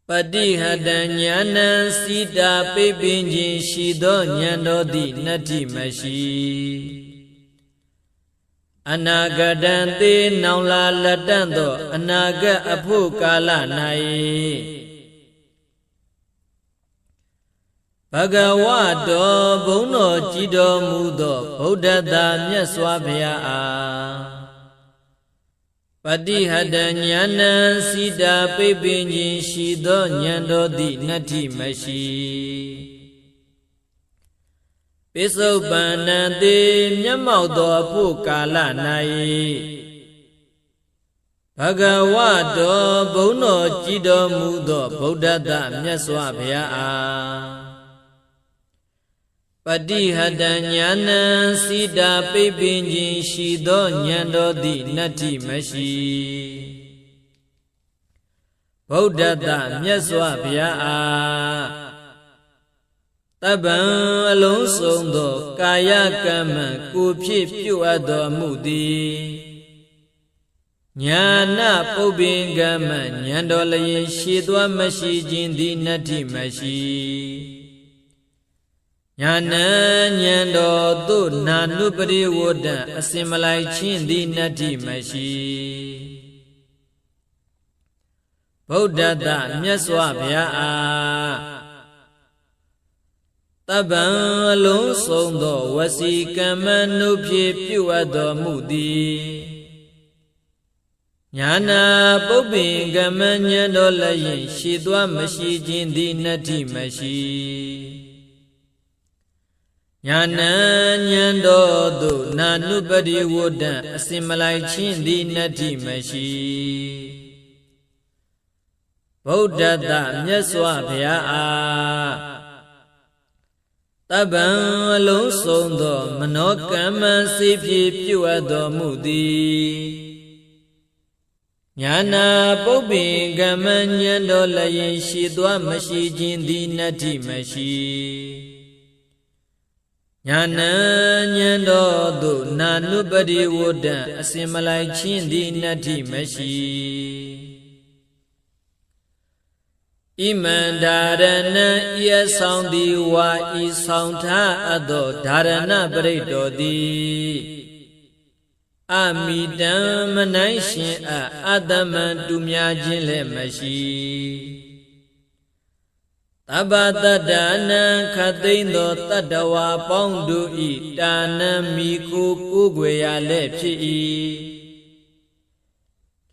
ပတိဟတံဉာဏံစိတာပိပင်ခြင်းရှိသောဉာဏ်တော်သည်နတ္ထိမရှိအနာဂတံသေနောင်လာလက်တန့်သောအနာဂတ်အဖို့ကာလ၌ဘဂဝါတော်ဘုန်းတော်ကြည်တော်မူသောဗုဒ္ဓတာမြတ်စွာဘုရားအားပတိဟတံဉာဏံစိတာပိပင်ခြင်းရှိသောဉာဏ်တော်သည်နတ္ထိမရှိပိစုပန္နံသေမျက်မှောက်သောအဖို့ကာလ၌ဘဂဝါတော်ဘုန်းတော်ကြည်တော်မူသောဗုဒ္ဓတာမြတ်စွာဘုရားအားပတိဟတံဉာဏံစိတာပိပင်ခြင်းရှိသောဉာဏ်တော်သည်နတ္ထိမရှိဗုဒ္ဓတမြတ်စွာဘုရားအားတပ္ပံအလုံးစုံသောကာယကမ္မကိုဖြည့်ပြုအပ်တော်မူသည်ညာနာပုပ္ပင်ကမ္မဉာဏ်တော်လျင်ရှိသွားမရှိခြင်းသည်နတ္ထိမရှိညာဏဉာဏ်တော်သို့နာနုပရိဝဒ္ဒအစင်မလိုက်ခြင်းသည်နတ္ထိမရှိဗုဒ္ဓတမြတ်စွာဘုရားအားတပ္ပံအလုံးစုံသောဝစီကမ္မနုဖြည့်ပြုအပ်တော်မူသည်ညာနာပုပ္ပင်ကမ္မဉာဏ်တော်လျင်ရှိသွားမရှိခြင်းသည်နတ္ထိမရှိညာဏဉာဏ်တော်သို့နာနုပတိဝဒ္ဒအစင်မလိုက်ခြင်းသည်နတ္ထိမရှိဗုဒ္ဓတမြတ်စွာဘုရားအားတပ္ပံအလုံးစုံသောမနောကမ္မစိဖြည့်ပြုအပ်တော်မူသည်ညာနာပုပ္ပင်ကမ္မဉာဏ်တော်လျင်ရှိသွားမရှိခြင်းသည်နတ္ထိမရှိညာဏဉာဏ်တော်သို့နာနုပတိဝဒ္ဒအစင်မလိုက်ခြင်းသည်နတ္ထိမရှိဣမံဓာရဏံဤအဆောင်သည်ဝါဤဆောင်ထားအပ်သောဓာရဏပရိတ်တော်သည်အမိတံမနိုင်ရှင်အတ္တမံတူများခြင်းလည်းမရှိတပ္ပတတ္တနံခသိမ့်သောတတ္တဝါပေါင်းတို့ဤတာနံမိကိုကိုးကွယ်ရလည်းဖြစ်၏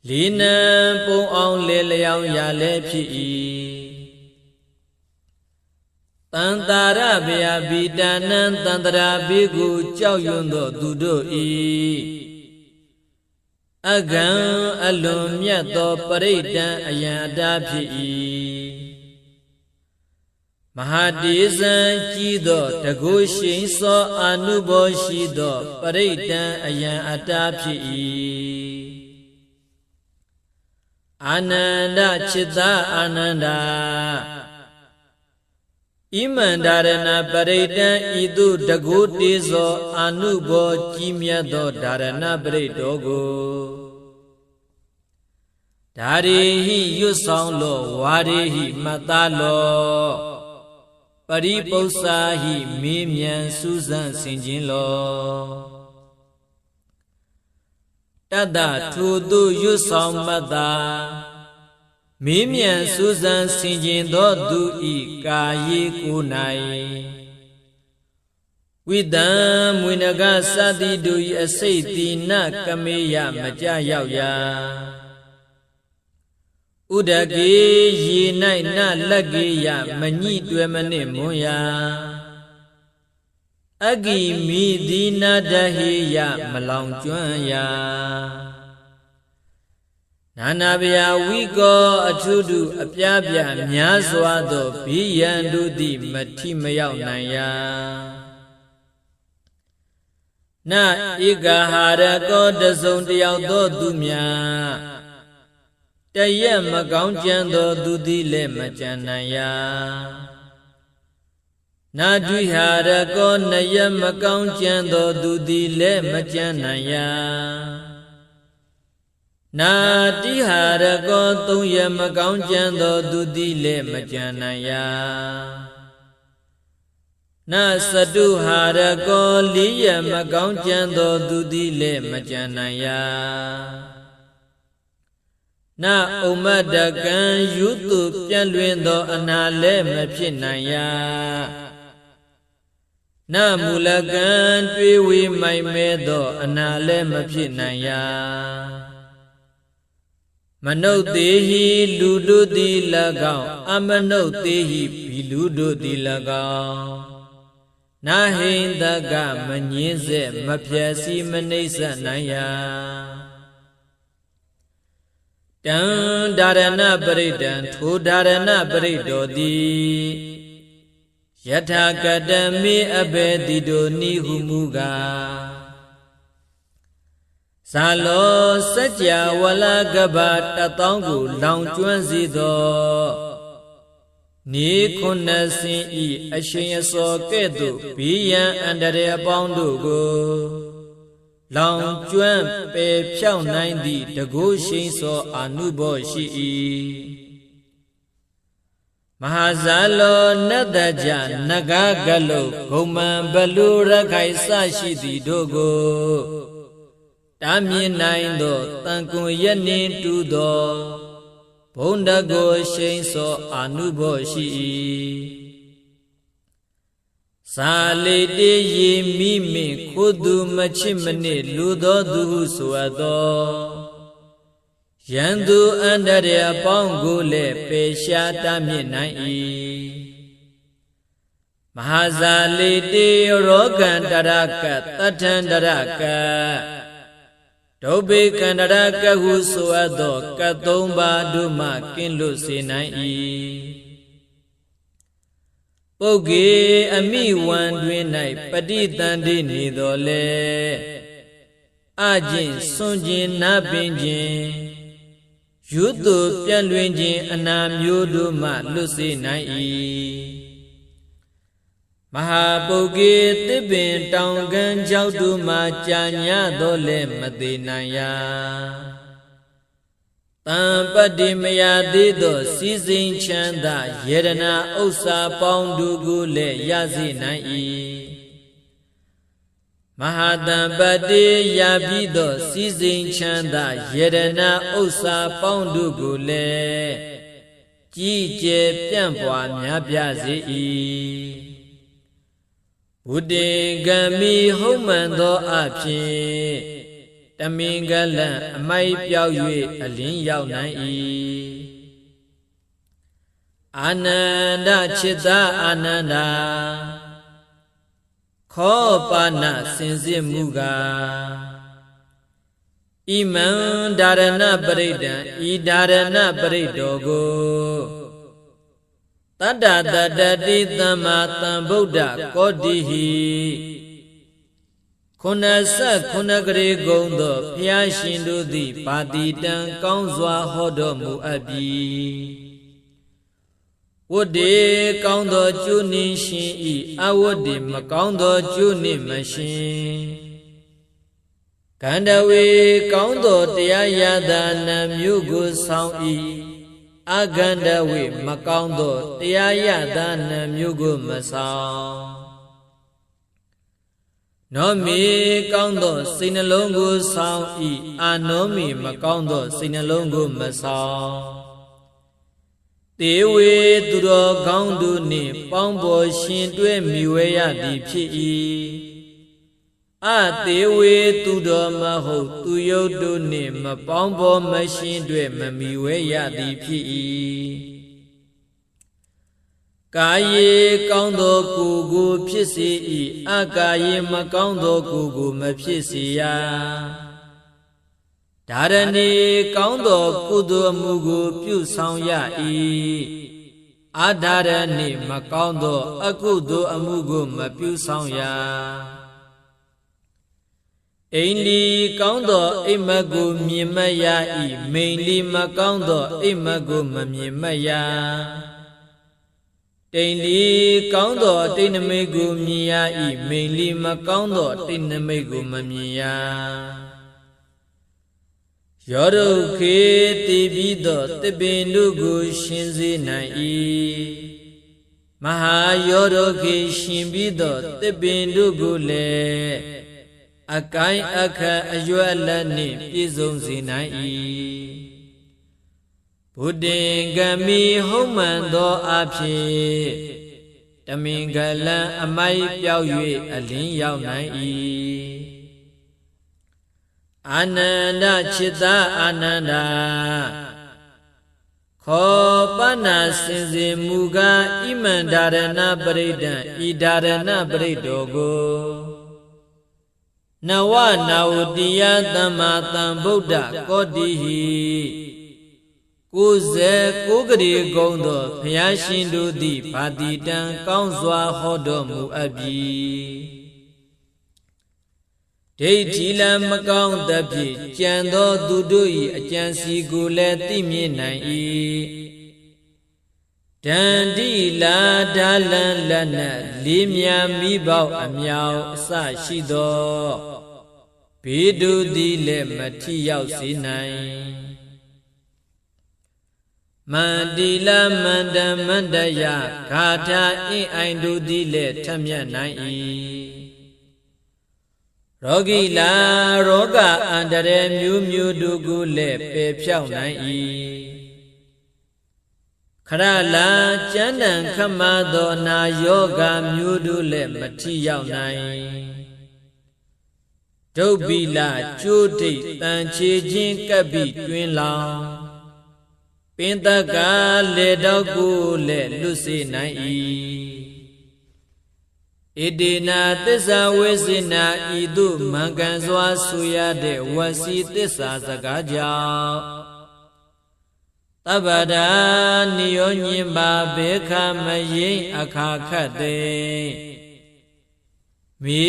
လီနံပုံအောင်လေလျောင်းရလည်းဖြစ်၏တန်တာရဗျာဘိတာနံတန္တရာဘေကိုကြောက်ရွံ့သောသူတို့ဤအကံအလွန်မြတ်သောပရိဒံအယံအတားဖြစ်၏မဟာတေဇံကြီးသောတကုရှိန်သောအာနုဘောရှိသောပရိဒံအယံအတားဖြစ်၏အာနန္ဒจิตာအာနန္ဒာဣမန္ဒရဏပရိဒံဤသို့တကုတေဇောအာနုဘောကြီးမြတ်သောဓာရဏပရိတော်ကို ဒါရီဟိရွတ်ဆောင်လောဝါရီဟိမတ္တလောပရိပု္ပ္ပာဟိမေးမြန်းစူးစမ်းဆင်ခြင်လောတတ္တထိုသူရွတ်ဆောင်မတ္တာမေးမြန်းစူးစမ်းဆင်ခြင်သောသူဤကာယေကိုယ်၌ဝိတံမွေနဂစတိတို့ဤအစိတ်တိနကမေယမကြရောက်ရာဥဒကေရေ၌နလက်ကေယမညိတွယ်မနစ်မွန်ရာအဂိမိဒီနာဒဟေယမလောင်ကျွမ်းရာနာနာဗျာဝိကောအထုတုအပြားပြများစွာသောဘိယံတို့သည်မထိမရောက်နိုင်ရာနဧကဟာရကောတစုံတယောက်သောသူများတရက်မကောင်းကြံသောသူသည်လည်းမကြံနိုင်ရာနာဒွိဟာရကောနှစ်ရက်မကောင်းကြံသောသူသည်လည်းမကြံနိုင်ရာနာတိဟာရကောသုံးရက်မကောင်းကြံသောသူသည်လည်းမကြံနိုင်ရာနာစတုဟာရကောလေးရက်မကောင်းကြံသောသူသည်လည်းမကြံနိုင်ရာနာဥမ္မတကံယုတုပြန့်လွင်သောအနာလည်းမဖြစ်နိုင်ရာနာမူလကံတွေးဝေမိုင်မဲသောအနာလည်းမဖြစ်နိုင်ရာမနုဿေဟိလူတို့သည်၎င်းအမနုဿေဟိဘီလူတို့သည်၎င်းနာဟိန္ဒကမငင်းစေမဖြက်စီမနှိမ့်ဆက်နိုင်ရာတံဒါရဏပရိဒံထိုဒါရဏပရိတောသည်ယထာကတမေအဘေတိတောနိဟုမူကားဇာလောစัจ java ဝလကပတသောင်းကိုလောင်ကျွမ်းစေသောနေခုနှစ်စင်ဤအရှင်အစောကဲ့သို့ဘေးရန်အန္တရာယ်အပေါင်းတို့ကိုလောင်ကျွမ်းပယ်ဖြောက်နိုင်သည့်တကုရှိန်သောအာနုဘောရှိ၏မဟာဇာလောနတ္တကြနဂကလုဂုံမံဘလူရခိုင်စရှိသည်တို့ကိုတာမြင်နိုင်သောတန်ကွန်ရနှင်းတူသောဘုံတကိုရှိန်သောအာနုဘောရှိ၏ဇာလေတေယေမိမင်ခိုသူမချစ်မနစ်လူသောသူဟုဆိုအပ်သောယံသူအန္တရာယ်အပေါင်းကိုလည်းပယ်ရှားတားမြစ်နိုင်၏မဟာဇာလေတေရောဂန္တရကတထန္တရကဒုဗ္ဗေကန္တရကဟုဆိုအပ်သောကသုံးပါးတို့မှကင်းလွတ်စေနိုင်၏ပုဂ္ဂေအမိဝံတွင်၌ပฏิတန္တိနေတော်လေအကျင့်စွန့်ခြင်းနာပင်ခြင်းယုတုပြန့်လွင်ခြင်းအနာမျိုးတို့မှလွတ်စေနိုင်၏မဟာပုဂ္ဂေသစ်ပင်တောင်ကမ်းကျောက်တို့မှကြာညတော်လဲမသေးနိုင်ရာတံပတ္တိမယသေးသောစီစိန်ချမ်းသာယေရနာဥစ္စာပေါင်းတို့ကိုလည်းရစေနိုင်၏မဟာတံပတ္တိရပြီးသောစီစိန်ချမ်းသာယေရနာဥစ္စာပေါင်းတို့ကိုလည်းကြီးကျယ်ပြန့်ပွားများပြားစေ၏ဘုဒ္ဓေဂမိဟုတ်မှန်သောအဖြစ်တမင်္ဂလံအမိုက်ပြောက်၍အလင်းရောက်နိုင်၏အာနန္ဒจิตာအာနန္ဒာခောပါဏစင်စစ်မှုကားဣမံဒါရဏပရိဒံဤဒါရဏပရိတောကိုတတ္တတတ္တတိသမ္မာသမ္ဗုဒ္ဓကောတိဟိ89ကရေကုံသောဘုရားရှင်တို့သည်ပါတိတံကောင်းစွာဟောတော်မူအပ်ပြီဝတ္တေကောင်းသောကျိုးနှင့်ရှင်ဤအဝတ္တေမကောင်းသောကျိုးနှင့်မရှင် ကန္တဝေကောင်းသောတရားရတာနာမျိုးကိုဆောင်၏အကန္တဝေမကောင်းသောတရားရတာနာမျိုးကိုမဆောင်နောမေကောင်းသောစိတ်နှလုံးကိုဆောင်၏အာနောမေမကောင်းသောစိတ်နှလုံးကိုမဆောင်တေဝေသူတော်ကောင်းတို့နှင့်ပေါင်းဖော်ရှင်တွဲမိဝဲရသည်ဖြစ်၏အတေဝေသူတော်မဟုတ်သူယုတ်တို့နှင့်မပေါင်းဖော်မရှင်တွဲမမိဝဲရသည်ဖြစ်၏ကာယေကောင်းသောကိုယ်ကိုဖြစ်စေ၏အကာယေမကောင်းသောကိုယ်ကိုမဖြစ်စေရဒါရဏီကောင်းသောကုသိုလ်အမှုကိုပြုဆောင်ရ၏အဒါရဏီမကောင်းသောအကုသိုလ်အမှုကိုမပြုဆောင်ရအိန္ဒီကောင်းသောအိမ်မက်ကိုမြင်မရ၏မိန်လီမကောင်းသောအိမ်မက်ကိုမမြင်မရတိန်လီကောင်းသောတိတ်နမိတ်ကိုမြင်ရ၏မိန်လီမကောင်းသောတိတ်နမိတ်ကိုမမြင်ရယောဒုခေတိပြီးသောတပင်တို့ကိုရှင်စေနိုင်၏မဟာယောဒုခေရှင်ပြီးသောတပင်တို့ကိုလည်းအကိုင်းအခက်အရွယ်လက်နှင့်ပြည့်စုံစေနိုင်၏ဘုဒ္ဓင်္ဂမိဟုတ်မှန်သောအဖြစ်တမင်္ဂလံအမိုက်ပြောက်၍အလင်းရောက်နိုင်၏အာနန္ဒจิตာအာနန္ဒာခောပနာစင်စေမူကားဣမန္ဒါရဏပရိဒံဤဒါရဏပရိတောကိုနဝနာဝတိယသမ္မာသမ္ဗုဒ္ဓကောတိဟိ96ကရေကုံသောဘုရားရှင်တို့သည်ဗာတိတံကောင်းစွာဟောတော်မူအပ်ပြီဒိဋ္ဌိလံမကောင်းသဖြင့်ကြံသောသူတို့၏အကြံစီကိုလည်းသိမြင်နိုင်၏ဒန္တိလာဒါလံလက်နက်လေးမြာမိပေါအမြောင်အစရှိသောဘေးတို့သည်လည်းမထိရောက်စေနိုင်မန္တိလမန္တမန္တယဂါထာအင်းအိုင်တို့သည်လည်းထမြတ်နိုင်၏ရောဂိလာရောဂအန္တရာယ်မျိုးမျိုးတို့ကိုလည်းပယ်ဖြောက်နိုင်၏ခရလာကျမ်းတန်ခမသောနာယောဂမျိုးတို့လည်းမထိရောက်နိုင်ဒုဗ္ဗိလကျိုးတိတ်တန်ချေခြင်းကပ်ပြီးတွင်လောင်ပင်တကလေတော့ကိုလည်းလွတ်စေနိုင်၏ဣတိနာသစ္စာဝေစေနာဤသို့မှန်ကန်စွာဆိုရတဲ့ဝစီသစ္စာစကားကြောင့်တပ္ပဒာနိယောညင်ပါဘေခမယိအခါခတ်သိမိ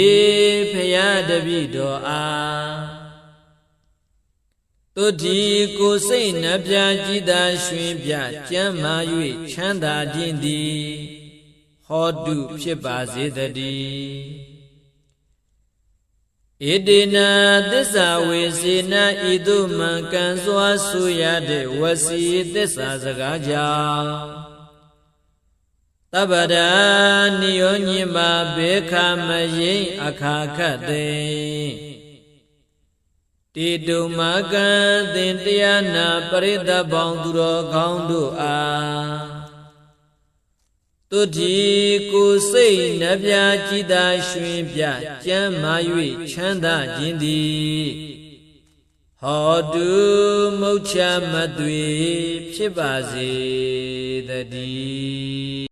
ဖရာတပိတော်အားတုတိကိုစိတ်နှပြကြည်သာရွှင်ပြကျမ်းမာ၍ချမ်းသာခြင်းသည်ဟောတုဖြစ်ပါစေတည်းဣတိနာသစ္စာဝေစေနာဤသို့မှန်ကန်စွာဆိုရတဲ့ဝစီသစ္စာစကားကြောင့်တပ္ပဒာနိယောညင်ပါဘေခမယိအခါခတ်သိတေတုမကံသင်တရားနာပရိသတ်ပေါင်းသူတော်ကောင်းတို့အားတုတိကိုစိတ်နှပြကြည်သာရွှင်ပြကျမ်းမာ၍ချမ်းသာခြင်းသည်ဟောတုမုတ်ချမသွေဖြစ်ပါစေတည်း